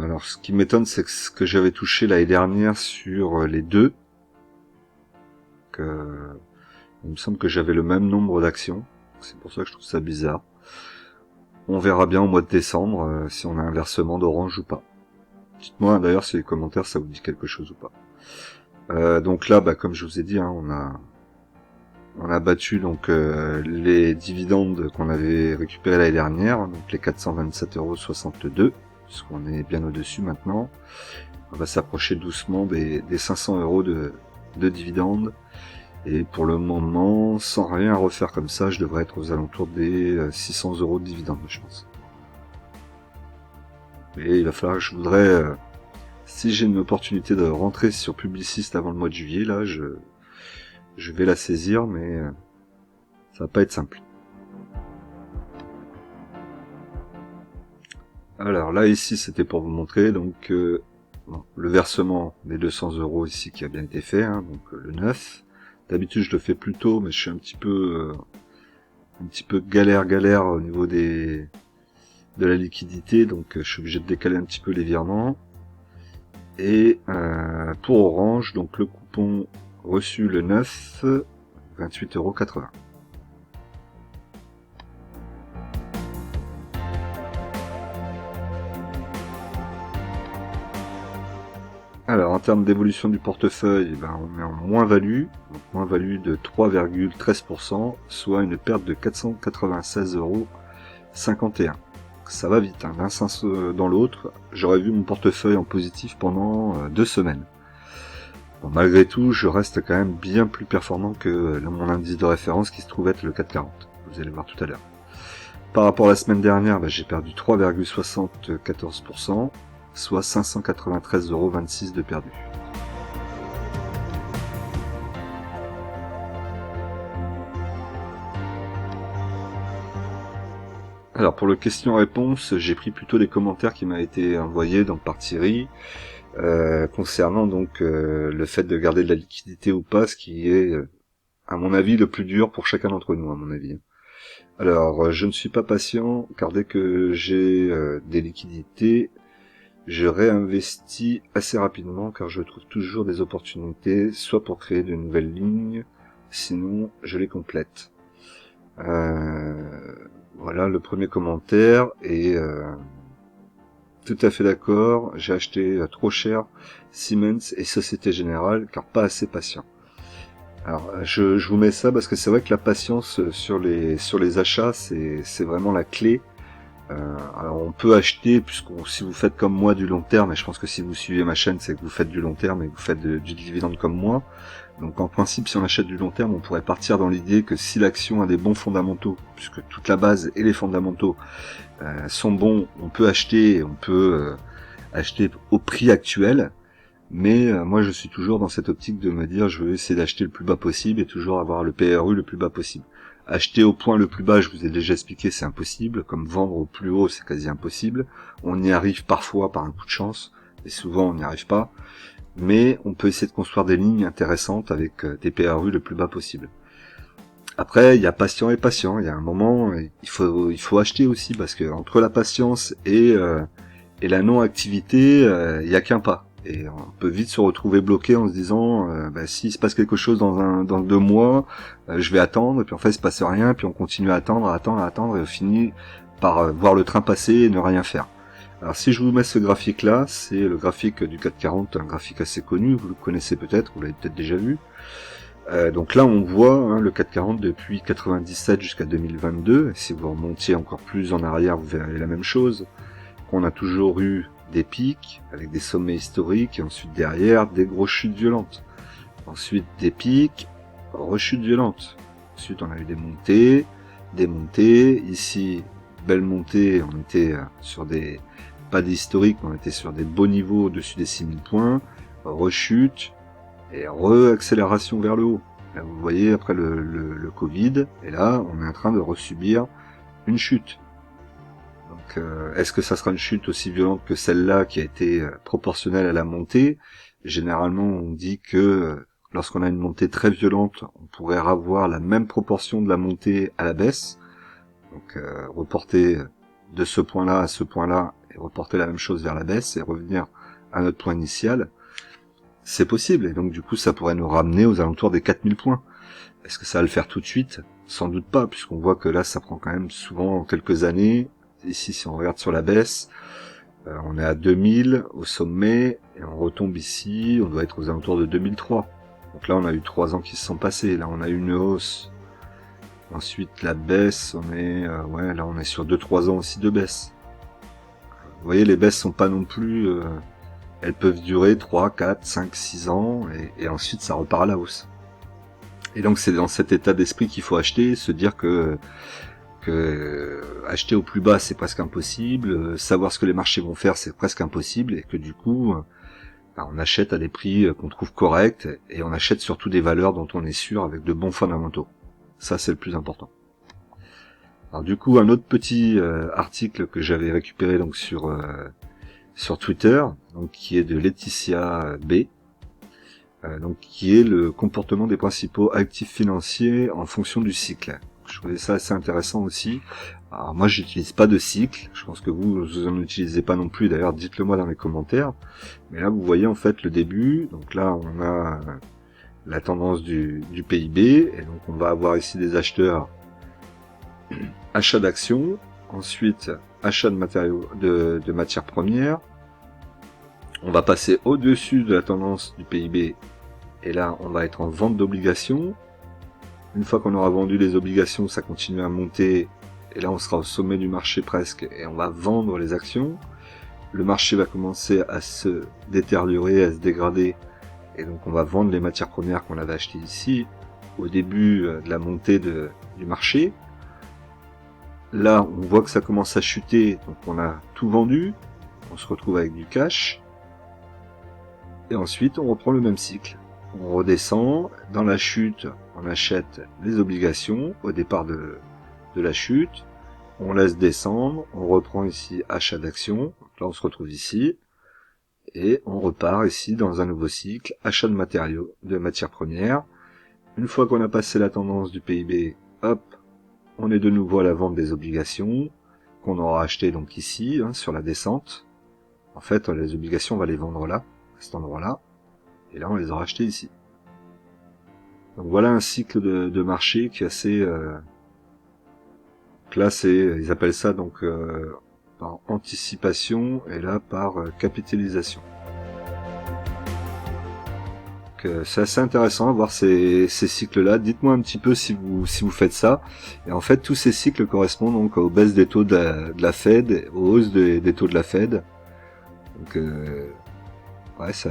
Alors ce qui m'étonne, c'est que ce que j'avais touché l'année dernière sur les deux, il me semble que j'avais le même nombre d'actions, c'est pour ça que je trouve ça bizarre. On verra bien au mois de décembre si on a un versement d'Orange ou pas. Dites-moi d'ailleurs si les commentaires ça vous dit quelque chose ou pas. Donc là, comme je vous ai dit, on a battu donc les dividendes qu'on avait récupérés l'année dernière, donc les 427,62 €, puisqu'on est bien au-dessus maintenant. On va s'approcher doucement des 500 € de dividendes. Et pour le moment, sans rien refaire comme ça, je devrais être aux alentours des 600 € de dividendes, je pense. Et il va falloir que je voudrais, si j'ai une opportunité de rentrer sur Publicis avant le mois de juillet, là, je vais la saisir, mais ça va pas être simple. Alors là, ici, c'était pour vous montrer donc le versement des 200 € ici qui a bien été fait, donc le 9. D'habitude, je le fais plus tôt, mais je suis un petit peu galère au niveau de la liquidité, donc je suis obligé de décaler un petit peu les virements. Et pour Orange, donc le coupon reçu le 9, 28,80 €. Alors en termes d'évolution du portefeuille, on est en moins-value, donc moins-value de 3,13%, soit une perte de 496,51 €. Ça va vite, d'un sens dans l'autre. J'aurais vu mon portefeuille en positif pendant 2 semaines. Bon, malgré tout, je reste quand même bien plus performant que mon indice de référence qui se trouve être le 440. Vous allez voir tout à l'heure. Par rapport à la semaine dernière, j'ai perdu 3,74%, soit 593,26 € de perdu. Alors pour le question-réponse, j'ai pris plutôt les commentaires qui m'ont été envoyés par Thierry concernant donc le fait de garder de la liquidité ou pas, ce qui est à mon avis le plus dur pour chacun d'entre nous, à mon avis. Alors je ne suis pas patient car dès que j'ai des liquidités, je réinvestis assez rapidement car je trouve toujours des opportunités, soit pour créer de nouvelles lignes, sinon je les complète. Voilà le premier commentaire, et tout à fait d'accord, j'ai acheté trop cher Siemens et Société Générale car pas assez patient. Alors je vous mets ça parce que c'est vrai que la patience sur les achats, c'est vraiment la clé. Alors on peut acheter, si vous faites comme moi du long terme, et je pense que si vous suivez ma chaîne, c'est que vous faites du long terme et que vous faites du dividende comme moi. Donc en principe, si on achète du long terme, on pourrait partir dans l'idée que si l'action a des bons fondamentaux, puisque toute la base et les fondamentaux sont bons, on peut acheter, acheter au prix actuel. Mais moi je suis toujours dans cette optique de me dire je veux essayer d'acheter le plus bas possible et toujours avoir le PRU le plus bas possible. Acheter au point le plus bas, je vous ai déjà expliqué, c'est impossible, comme vendre au plus haut, c'est quasi impossible. On y arrive parfois par un coup de chance, et souvent on n'y arrive pas, mais on peut essayer de construire des lignes intéressantes avec des PRU le plus bas possible. Après, il y a patient et patient, il y a un moment, il faut acheter aussi, parce que entre la patience et la non-activité, il y a qu'un pas. Et on peut vite se retrouver bloqué en se disant s'il se passe quelque chose dans 2 mois, je vais attendre, et puis en fait il se passe rien, puis on continue à attendre, et on finit par voir le train passer et ne rien faire. Alors si je vous mets ce graphique là, c'est le graphique du CAC 40, un graphique assez connu, vous le connaissez peut-être, vous l'avez peut-être déjà vu. Donc là on voit le CAC 40 depuis 97 jusqu'à 2022, et si vous remontiez encore plus en arrière, vous verrez la même chose. On a toujours eu des pics avec des sommets historiques, et ensuite derrière des grosses chutes violentes. Ensuite des pics, rechutes violentes. Ensuite on a eu des montées. Ici, belle montée, on était sur des, pas des historiques, on était sur des beaux niveaux au-dessus des 6000 points, rechute, et re-accélération vers le haut. Là, vous voyez, après le Covid, et là on est en train de resubir une chute. Donc, est-ce que ça sera une chute aussi violente que celle-là qui a été proportionnelle à la montée? Généralement, on dit que lorsqu'on a une montée très violente, on pourrait avoir la même proportion de la montée à la baisse. Donc, reporter de ce point-là à ce point-là et reporter la même chose vers la baisse et revenir à notre point initial. C'est possible, et donc du coup, ça pourrait nous ramener aux alentours des 4000 points. Est-ce que ça va le faire tout de suite? Sans doute pas, puisqu'on voit que là, ça prend quand même souvent quelques années. Ici, si on regarde sur la baisse, on est à 2000 au sommet, et on retombe ici, on doit être aux alentours de 2003. Donc là, on a eu 3 ans qui se sont passés. Là, on a eu une hausse. Ensuite, la baisse, on est là, on est sur 2-3 ans aussi de baisse. Vous voyez, les baisses sont pas non plus... elles peuvent durer 3, 4, 5, 6 ans, et ensuite, ça repart à la hausse. Et donc, c'est dans cet état d'esprit qu'il faut acheter, se dire que acheter au plus bas c'est presque impossible, savoir ce que les marchés vont faire c'est presque impossible, et que du coup on achète à des prix qu'on trouve corrects, et on achète surtout des valeurs dont on est sûr avec de bons fondamentaux. Ça c'est le plus important. Alors du coup un autre petit article que j'avais récupéré donc sur Twitter, donc qui est de Laetitia B, donc qui est le comportement des principaux actifs financiers en fonction du cycle. Je trouvais ça assez intéressant aussi. Alors moi j'utilise pas de cycle, je pense que vous en utilisez pas non plus, d'ailleurs dites-le moi dans les commentaires. Mais là vous voyez en fait le début, donc là on a la tendance du PIB, et donc on va avoir ici des acheteurs, achat d'actions, ensuite achat de matériaux, de matières premières. On va passer au-dessus de la tendance du PIB, et là on va être en vente d'obligations. Une fois qu'on aura vendu les obligations, ça continue à monter, et là on sera au sommet du marché presque, et on va vendre les actions. Le marché va commencer à se détériorer, à se dégrader, et donc on va vendre les matières premières qu'on avait achetées ici, au début de la montée du marché. Là on voit que ça commence à chuter, donc on a tout vendu, on se retrouve avec du cash, et ensuite on reprend le même cycle. On redescend, dans la chute, on achète les obligations au départ de la chute, on laisse descendre, on reprend ici achat d'actions, là on se retrouve ici, et on repart ici dans un nouveau cycle, achat de matériaux, de matières premières. Une fois qu'on a passé la tendance du PIB, hop, on est de nouveau à la vente des obligations, qu'on aura acheté donc ici, sur la descente. En fait, les obligations, on va les vendre là, à cet endroit-là. Et là, on les aura achetées ici. Donc voilà un cycle de marché qui est assez... là, ils appellent ça donc par anticipation et là par capitalisation. C'est assez intéressant à voir ces cycles-là. Dites-moi un petit peu si vous faites ça. Et en fait, tous ces cycles correspondent donc aux baisses des taux de la Fed, aux hausses des taux de la Fed. Donc, ouais, c'est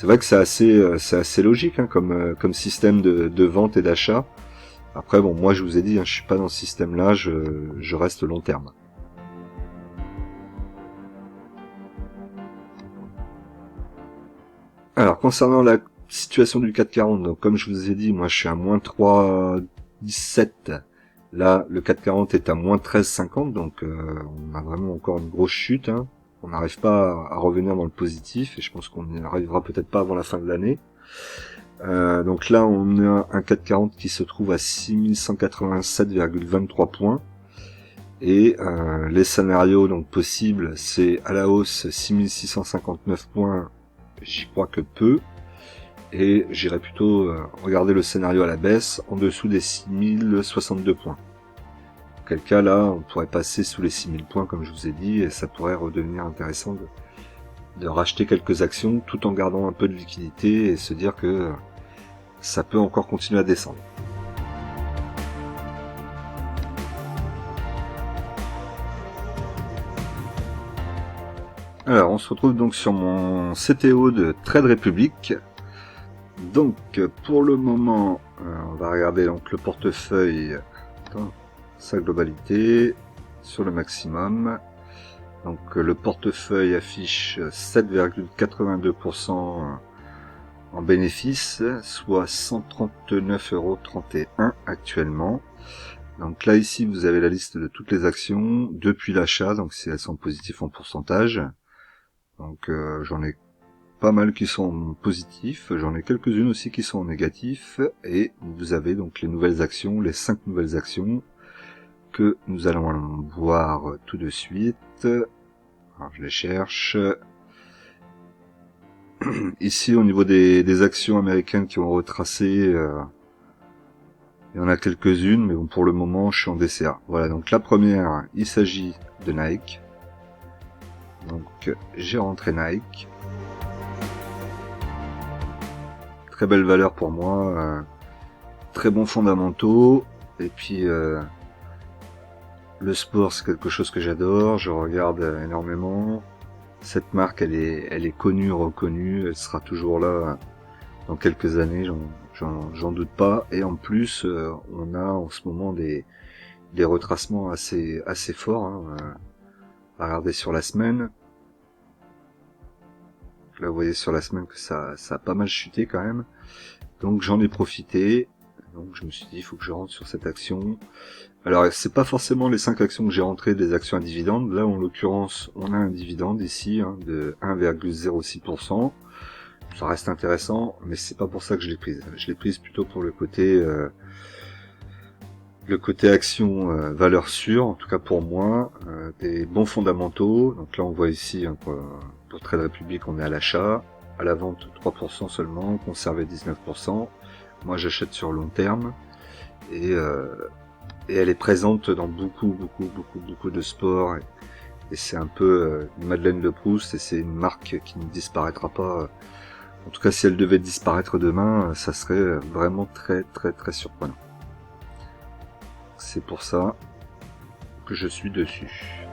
vrai que c'est assez logique hein, comme système de vente et d'achat. Après, bon, moi je vous ai dit, hein, je suis pas dans ce système-là, je reste long terme. Alors, concernant la situation du CAC 40, donc comme je vous ai dit, moi je suis à moins 3,17. Là, le CAC 40 est à moins 13,50, donc on a vraiment encore une grosse chute. Hein. On n'arrive pas à revenir dans le positif, et je pense qu'on n'y arrivera peut-être pas avant la fin de l'année. Donc là, on a un CAC 40 qui se trouve à 6187,23 points. Et les scénarios donc possibles, c'est à la hausse 6659 points, j'y crois que peu. Et j'irai plutôt regarder le scénario à la baisse, en dessous des 6062 points. Auquel cas là, on pourrait passer sous les 6000 points comme je vous ai dit, et ça pourrait redevenir intéressant de racheter quelques actions tout en gardant un peu de liquidité et se dire que ça peut encore continuer à descendre. Alors, on se retrouve donc sur mon CTO de Trade Republic. Donc, pour le moment, on va regarder donc le portefeuille dans sa globalité sur le maximum. Donc, le portefeuille affiche 7,82% en bénéfice, soit 139,31 € actuellement. Donc là, ici, vous avez la liste de toutes les actions depuis l'achat, donc si elles sont positives en pourcentage. Donc j'en ai pas mal qui sont positifs, j'en ai quelques-unes aussi qui sont négatifs, et vous avez donc les nouvelles actions, les 5 nouvelles actions que nous allons voir tout de suite. Alors je les cherche. Ici au niveau des actions américaines qui ont retracé, il y en a quelques-unes, mais bon, pour le moment je suis en DCA. Voilà, donc la première, il s'agit de Nike. Donc j'ai rentré Nike. Très belle valeur pour moi, très bons fondamentaux, et puis le sport c'est quelque chose que j'adore, je regarde énormément. Cette marque elle est connue, reconnue, elle sera toujours là dans quelques années, j'en doute pas, et en plus on a en ce moment des retracements assez forts, hein, à regarder sur la semaine. Là vous voyez sur la semaine que ça a pas mal chuté quand même. Donc j'en ai profité. Donc je me suis dit il faut que je rentre sur cette action. Alors c'est pas forcément les 5 actions que j'ai rentrées des actions à dividendes. Là en l'occurrence on a un dividende ici hein, de 1,06%. Ça reste intéressant, mais c'est pas pour ça que je l'ai prise. Je l'ai prise plutôt pour le côté action valeur sûre, en tout cas pour moi, des bons fondamentaux. Donc là on voit ici hein, pour Trade Republic on est à l'achat, à la vente 3% seulement, conservé 19%. Moi j'achète sur long terme et elle est présente dans beaucoup de sports et c'est un peu une Madeleine de Proust et c'est une marque qui ne disparaîtra pas. En tout cas si elle devait disparaître demain, ça serait vraiment très surprenant. C'est pour ça que je suis dessus.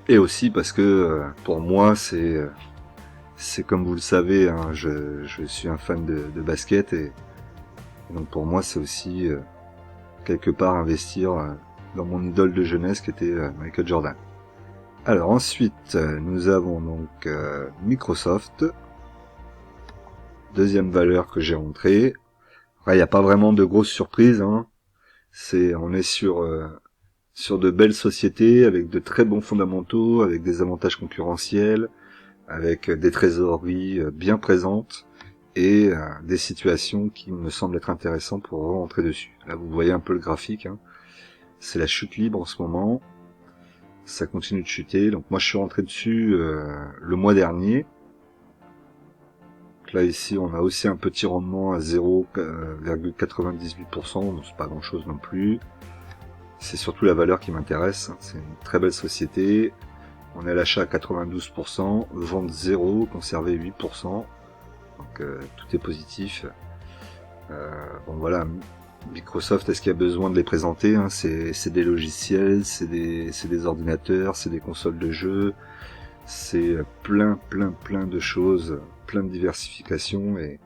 Et aussi parce que pour moi c'est comme vous le savez, hein, je suis un fan de basket et donc pour moi c'est aussi quelque part investir dans mon idole de jeunesse qui était Michael Jordan. Alors ensuite nous avons donc Microsoft, deuxième valeur que j'ai rentrée. Il n'y a pas vraiment de grosses surprises, hein. On est sur de belles sociétés avec de très bons fondamentaux, avec des avantages concurrentiels, avec des trésoreries bien présentes et des situations qui me semblent être intéressantes pour rentrer dessus. Là vous voyez un peu le graphique, hein. C'est la chute libre en ce moment, ça continue de chuter, donc moi je suis rentré dessus le mois dernier, Donc là ici on a aussi un petit rendement à 0,98%, donc c'est pas grand chose non plus. C'est surtout la valeur qui m'intéresse, c'est une très belle société. On est à l'achat à 92%, vente 0, conservé 8%, donc tout est positif. Bon voilà, Microsoft, est-ce qu'il y a besoin de les présenter, hein, c'est des logiciels, c'est des ordinateurs, c'est des consoles de jeux, c'est plein de choses, plein de diversification et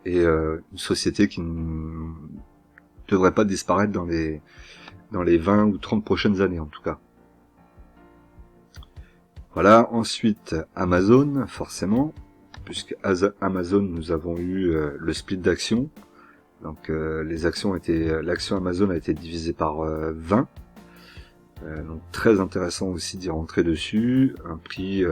une société qui ne devrait pas disparaître dans les 20 ou 30 prochaines années en tout cas. Voilà, ensuite Amazon, forcément, puisque Amazon nous avons eu le split d'actions. Donc l'action Amazon a été divisée par 20. Donc très intéressant aussi d'y rentrer dessus, un prix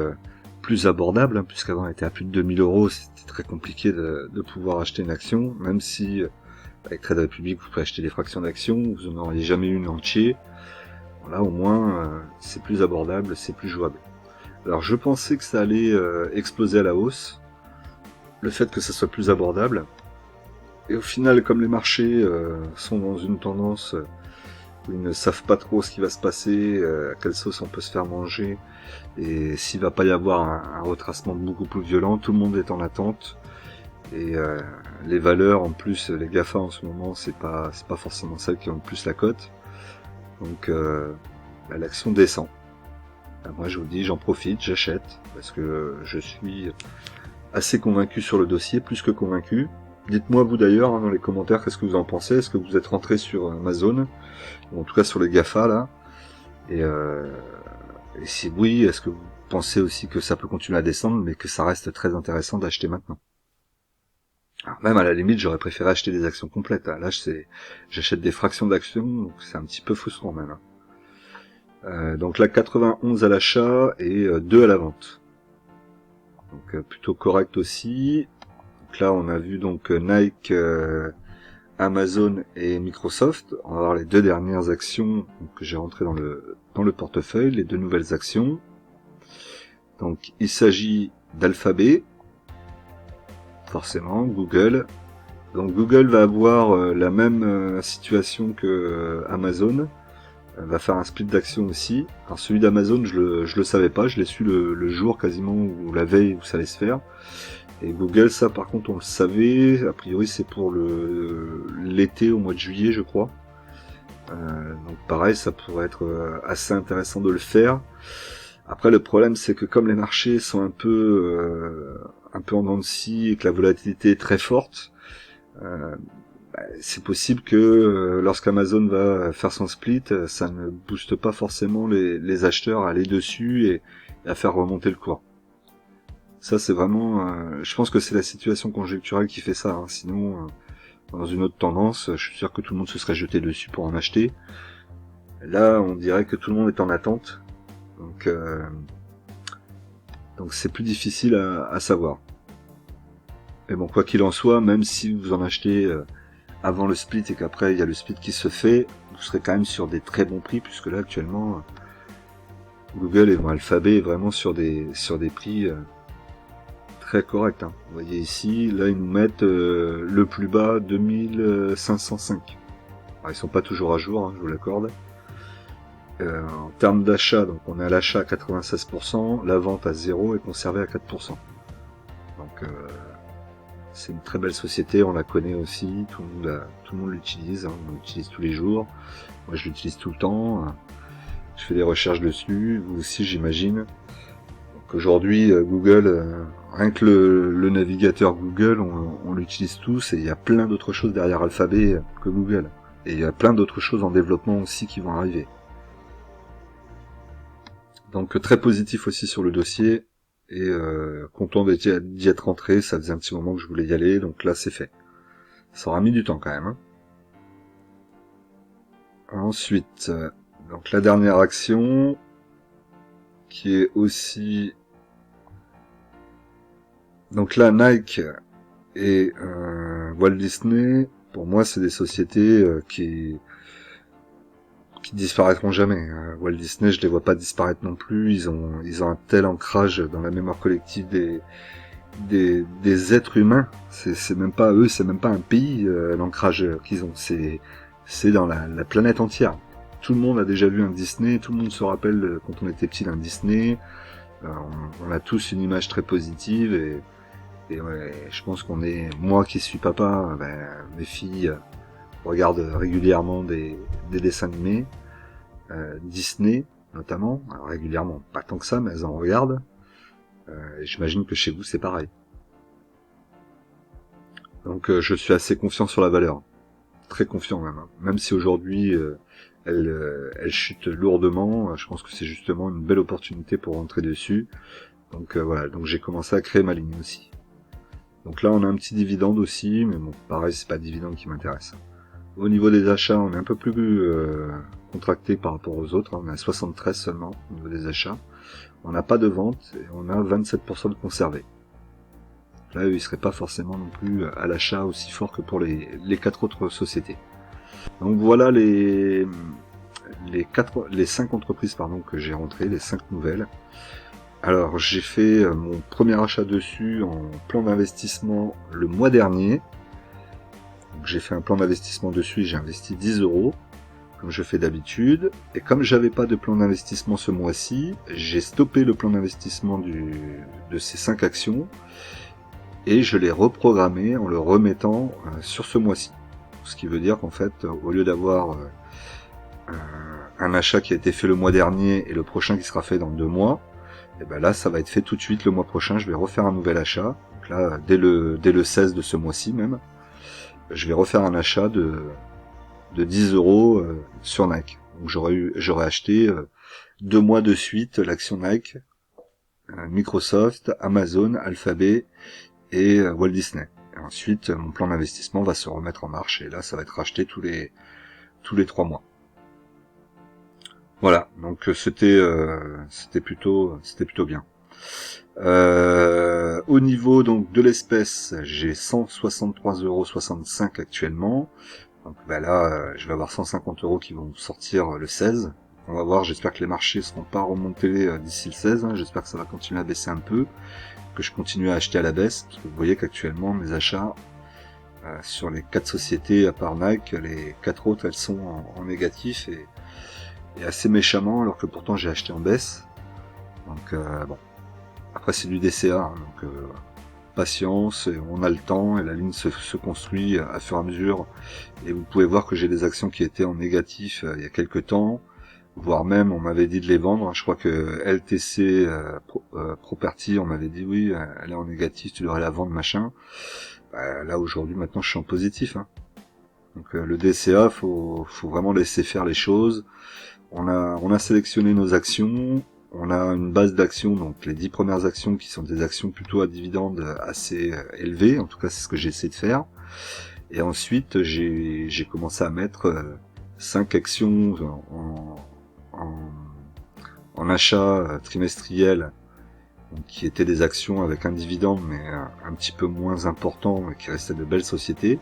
plus abordable, hein, puisqu'avant on était à plus de 2000 €, c'était très compliqué de pouvoir acheter une action, même si avec Trade Republic vous pouvez acheter des fractions d'actions, vous n'en auriez jamais une entière. Voilà, au moins c'est plus abordable, c'est plus jouable. Alors je pensais que ça allait exploser à la hausse, le fait que ça soit plus abordable, et au final comme les marchés sont dans une tendance où ils ne savent pas trop ce qui va se passer, à quelle sauce on peut se faire manger, et s'il va pas y avoir un retracement beaucoup plus violent, tout le monde est en attente, et les valeurs en plus, les GAFA en ce moment, c'est pas forcément celles qui ont le plus la cote, donc l'action descend. Moi je vous dis, j'en profite, j'achète, parce que je suis assez convaincu sur le dossier, plus que convaincu. Dites-moi vous d'ailleurs hein, dans les commentaires qu'est-ce que vous en pensez, est-ce que vous êtes rentré sur Amazon, ou en tout cas sur les GAFA là, et si oui, est-ce que vous pensez aussi que ça peut continuer à descendre, mais que ça reste très intéressant d'acheter maintenant. Alors même à la limite, j'aurais préféré acheter des actions complètes, hein. Là j'achète des fractions d'actions, donc c'est un petit peu frustrant même. Hein. Donc là 91 à l'achat et 2 à la vente. Donc plutôt correct aussi. Donc là on a vu donc Nike, Amazon et Microsoft. On va voir les deux dernières actions que j'ai rentrées dans le portefeuille, les deux nouvelles actions. Donc il s'agit d'Alphabet, forcément, Google. Donc Google va avoir la même situation que Amazon. Va faire un split d'action aussi. Alors celui d'Amazon, je le savais pas, je l'ai su le jour quasiment ou la veille où ça allait se faire. Et Google, ça par contre on le savait, a priori c'est pour l'été au mois de juillet je crois. Donc pareil, ça pourrait être assez intéressant de le faire. Après le problème c'est que comme les marchés sont un peu en dents de scie et que la volatilité est très forte, c'est possible que lorsqu'Amazon va faire son split, ça ne booste pas forcément les acheteurs à aller dessus et à faire remonter le cours. Ça c'est vraiment, je pense que c'est la situation conjoncturelle qui fait ça, hein. Sinon dans une autre tendance, je suis sûr que tout le monde se serait jeté dessus pour en acheter. Là on dirait que tout le monde est en attente, donc c'est plus difficile à savoir. Mais bon, quoi qu'il en soit, même si vous en achetez avant le split et qu'après il y a le split qui se fait, vous serez quand même sur des très bons prix, puisque là actuellement Google et Alphabet est vraiment sur des prix très corrects. Hein. Vous voyez ici, là ils nous mettent le plus bas 2505. Alors, ils sont pas toujours à jour, hein, je vous l'accorde. En termes d'achat, donc on est à l'achat à 96%, la vente à 0 et conservé à 4%. Donc c'est une très belle société, on la connaît aussi, tout le monde l'utilise, hein, on l'utilise tous les jours. Moi je l'utilise tout le temps, je fais des recherches dessus, vous aussi j'imagine. Donc aujourd'hui Google, rien que le navigateur Google, on l'utilise tous et il y a plein d'autres choses derrière Alphabet que Google. Et il y a plein d'autres choses en développement aussi qui vont arriver. Donc très positif aussi sur le dossier. Et content d'y être rentré, ça faisait un petit moment que je voulais y aller, donc là c'est fait. Ça aura mis du temps quand même. Hein. Ensuite, donc la dernière action, qui est aussi... Donc là, Nike et Walt Disney, pour moi c'est des sociétés qui qui disparaîtront jamais. Walt Disney, je les vois pas disparaître non plus. Ils ont un tel ancrage dans la mémoire collective des êtres humains. C'est même pas eux, c'est même pas un pays, l'ancrage qu'ils ont. C'est dans la planète entière. Tout le monde a déjà vu un Disney, tout le monde se rappelle quand on était petit d'un Disney. On a tous une image très positive et ouais, je pense qu'on est, moi qui suis papa, mes filles regardent régulièrement des dessins animés, Disney notamment, alors, régulièrement, pas tant que ça, mais elles en regardent. Et j'imagine que chez vous c'est pareil. Donc je suis assez confiant sur la valeur, très confiant même. Même si aujourd'hui elle chute lourdement, je pense que c'est justement une belle opportunité pour rentrer dessus. Donc voilà, donc j'ai commencé à créer ma ligne aussi. Donc là on a un petit dividende aussi, mais bon pareil c'est pas le dividende qui m'intéresse. Au niveau des achats, on est un peu plus contracté par rapport aux autres, on est à 73 seulement au niveau des achats. On n'a pas de vente et on a 27% de conservé. Là, ils seraient pas forcément non plus à l'achat aussi fort que pour les 4 autres sociétés. Donc voilà les 5 entreprises que j'ai rentrées, les 5 nouvelles. Alors j'ai fait mon premier achat dessus en plan d'investissement le mois dernier. Donc, j'ai fait un plan d'investissement dessus et j'ai investi 10 €, comme je fais d'habitude. Et comme j'avais pas de plan d'investissement ce mois-ci, j'ai stoppé le plan d'investissement de ces 5 actions. Et je l'ai reprogrammé en le remettant sur ce mois-ci. Ce qui veut dire qu'en fait, au lieu d'avoir un achat qui a été fait le mois dernier et le prochain qui sera fait dans 2 mois, et ben là, ça va être fait tout de suite le mois prochain. Je vais refaire un nouvel achat. Donc là, dès le 16 de ce mois-ci même, je vais refaire un achat de 10 € sur Nike. Donc j'aurais acheté 2 mois de suite l'action Nike, Microsoft, Amazon, Alphabet et Walt Disney. Et ensuite, mon plan d'investissement va se remettre en marche et là, ça va être racheté tous les 3 mois. Voilà, donc c'était plutôt bien. Au niveau donc de l'espèce, j'ai 163,65 € actuellement. Donc là, je vais avoir 150 € qui vont sortir le 16. On va voir, j'espère que les marchés ne seront pas remontés d'ici le 16. J'espère que ça va continuer à baisser un peu, que je continue à acheter à la baisse, parce que vous voyez qu'actuellement mes achats sur les 4 sociétés à part Nike, les 4 autres elles sont en négatif et assez méchamment, alors que pourtant j'ai acheté en baisse. Donc bon, après c'est du DCA, donc patience, et on a le temps et la ligne se construit à fur et à mesure. Et vous pouvez voir que j'ai des actions qui étaient en négatif il y a quelques temps, voire même on m'avait dit de les vendre. Je crois que LTC Property, on m'avait dit oui, elle est en négatif, tu devrais la vendre, machin. Là aujourd'hui maintenant je suis en positif. Donc le DCA, faut vraiment laisser faire les choses. On a sélectionné nos actions. On a une base d'actions, donc les 10 premières actions qui sont des actions plutôt à dividendes assez élevées, en tout cas c'est ce que j'ai essayé de faire. Et ensuite j'ai commencé à mettre 5 actions en achat trimestriel, donc, qui étaient des actions avec un dividende mais un petit peu moins important, mais qui restaient de belles sociétés.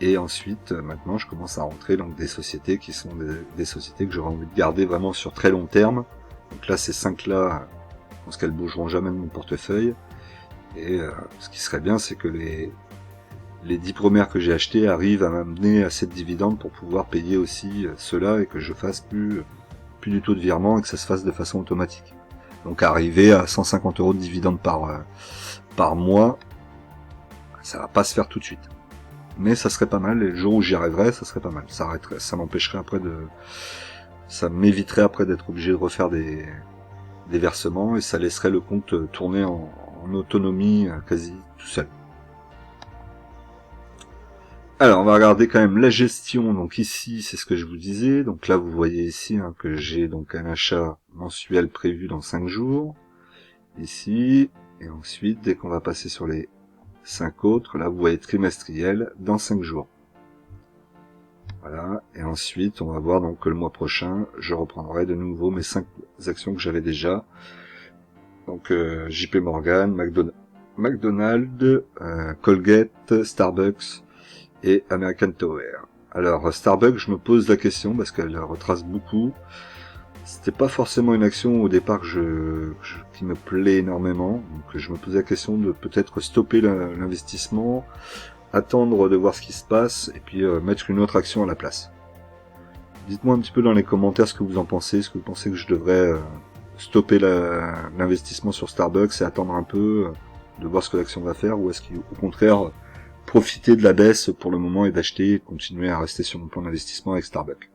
Et ensuite, maintenant, je commence à rentrer donc des sociétés qui sont des sociétés que j'aurais envie de garder vraiment sur très long terme. Donc là, ces 5-là, je pense qu'elles bougeront jamais de mon portefeuille. Et ce qui serait bien, c'est que les 10 premières que j'ai achetées arrivent à m'amener assez de dividendes pour pouvoir payer aussi ceux-là et que je fasse plus du tout de virement et que ça se fasse de façon automatique. Donc arriver à 150 € de dividendes par mois, ça va pas se faire tout de suite. Mais ça serait pas mal, et le jour où j'y arriverai, ça serait pas mal. Ça m'empêcherait après ça m'éviterait après d'être obligé de refaire des versements, et ça laisserait le compte tourner en autonomie quasi tout seul. Alors on va regarder quand même la gestion. Donc ici c'est ce que je vous disais. Donc là vous voyez ici que j'ai donc un achat mensuel prévu dans 5 jours. Ici, et ensuite dès qu'on va passer sur les 5 autres, là vous voyez trimestriel dans 5 jours. Voilà, et ensuite on va voir donc que le mois prochain je reprendrai de nouveau mes 5 actions que j'avais déjà. Donc JP Morgan, McDonald's, Colgate, Starbucks et American Tower. Alors Starbucks, je me pose la question parce qu'elle retrace beaucoup. C'était pas forcément une action au départ qui me plaît énormément, donc je me pose la question de peut-être stopper l'investissement, attendre de voir ce qui se passe et puis mettre une autre action à la place. Dites-moi un petit peu dans les commentaires ce que vous en pensez, est-ce que vous pensez que je devrais stopper l'investissement sur Starbucks et attendre un peu de voir ce que l'action va faire, ou est-ce qu'au contraire profiter de la baisse pour le moment et d'acheter et de continuer à rester sur mon plan d'investissement avec Starbucks.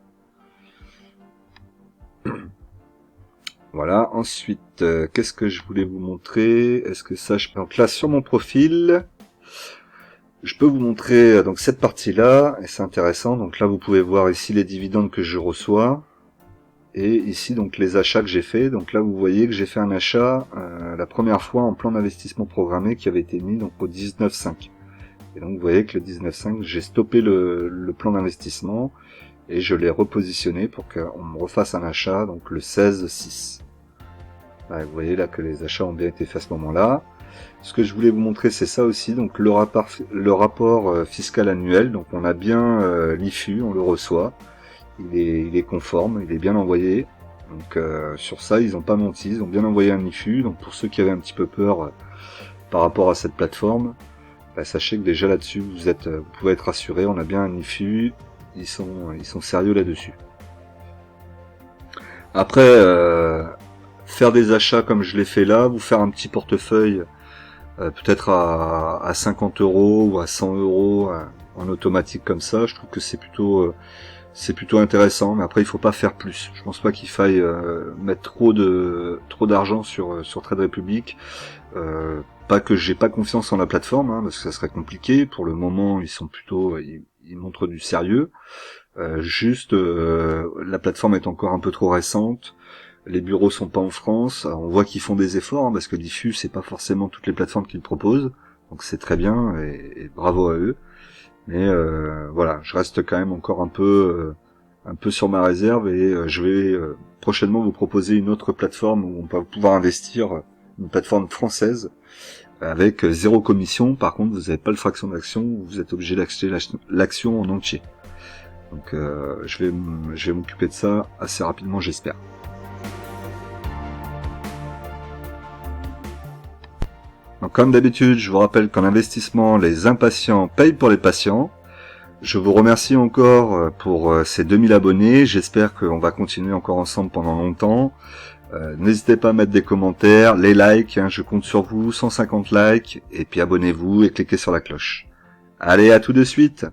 Voilà, ensuite, qu'est-ce que je voulais vous montrer? Est-ce que ça, donc là, sur mon profil, je peux vous montrer donc cette partie-là, et c'est intéressant. Donc là, vous pouvez voir ici les dividendes que je reçois, et ici donc les achats que j'ai fait. Donc là, vous voyez que j'ai fait un achat la première fois en plan d'investissement programmé qui avait été mis donc au 19,5. Et donc vous voyez que le 19,5, j'ai stoppé le plan d'investissement et je l'ai repositionné pour qu'on me refasse un achat, donc le 16,6. Vous voyez là que les achats ont bien été faits à ce moment-là. Ce que je voulais vous montrer, c'est ça aussi, donc le rapport fiscal annuel. Donc on a bien l'IFU, on le reçoit, il est conforme, il est bien envoyé. Donc sur ça, ils n'ont pas menti, ils ont bien envoyé un IFU. Donc pour ceux qui avaient un petit peu peur par rapport à cette plateforme, sachez que déjà là-dessus, vous pouvez être rassurés, on a bien un IFU, ils sont sérieux là-dessus. Après, faire des achats comme je l'ai fait là, vous faire un petit portefeuille peut-être à 50 € ou à 100 € en automatique comme ça, je trouve que c'est plutôt intéressant, mais après il faut pas faire plus. Je pense pas qu'il faille mettre trop d'argent sur Trade Republic. Pas que j'ai pas confiance en la plateforme, parce que ça serait compliqué. Pour le moment, ils montrent du sérieux. La plateforme est encore un peu trop récente. Les bureaux sont pas en France. Alors, on voit qu'ils font des efforts, parce que l'IFU, c'est pas forcément toutes les plateformes qu'ils proposent. Donc c'est très bien, et bravo à eux. Mais voilà, je reste quand même encore un peu sur ma réserve, et je vais prochainement vous proposer une autre plateforme où on va pouvoir investir, une plateforme française avec 0 commission. Par contre, vous n'avez pas le fraction d'action, vous êtes obligé d'acheter l'action en entier. Donc je vais m'occuper de ça assez rapidement, j'espère. Donc comme d'habitude, je vous rappelle qu'en investissement, les impatients payent pour les patients. Je vous remercie encore pour ces 2000 abonnés. J'espère qu'on va continuer encore ensemble pendant longtemps. N'hésitez pas à mettre des commentaires, les likes, je compte sur vous, 150 likes, et puis abonnez-vous et cliquez sur la cloche. Allez, à tout de suite!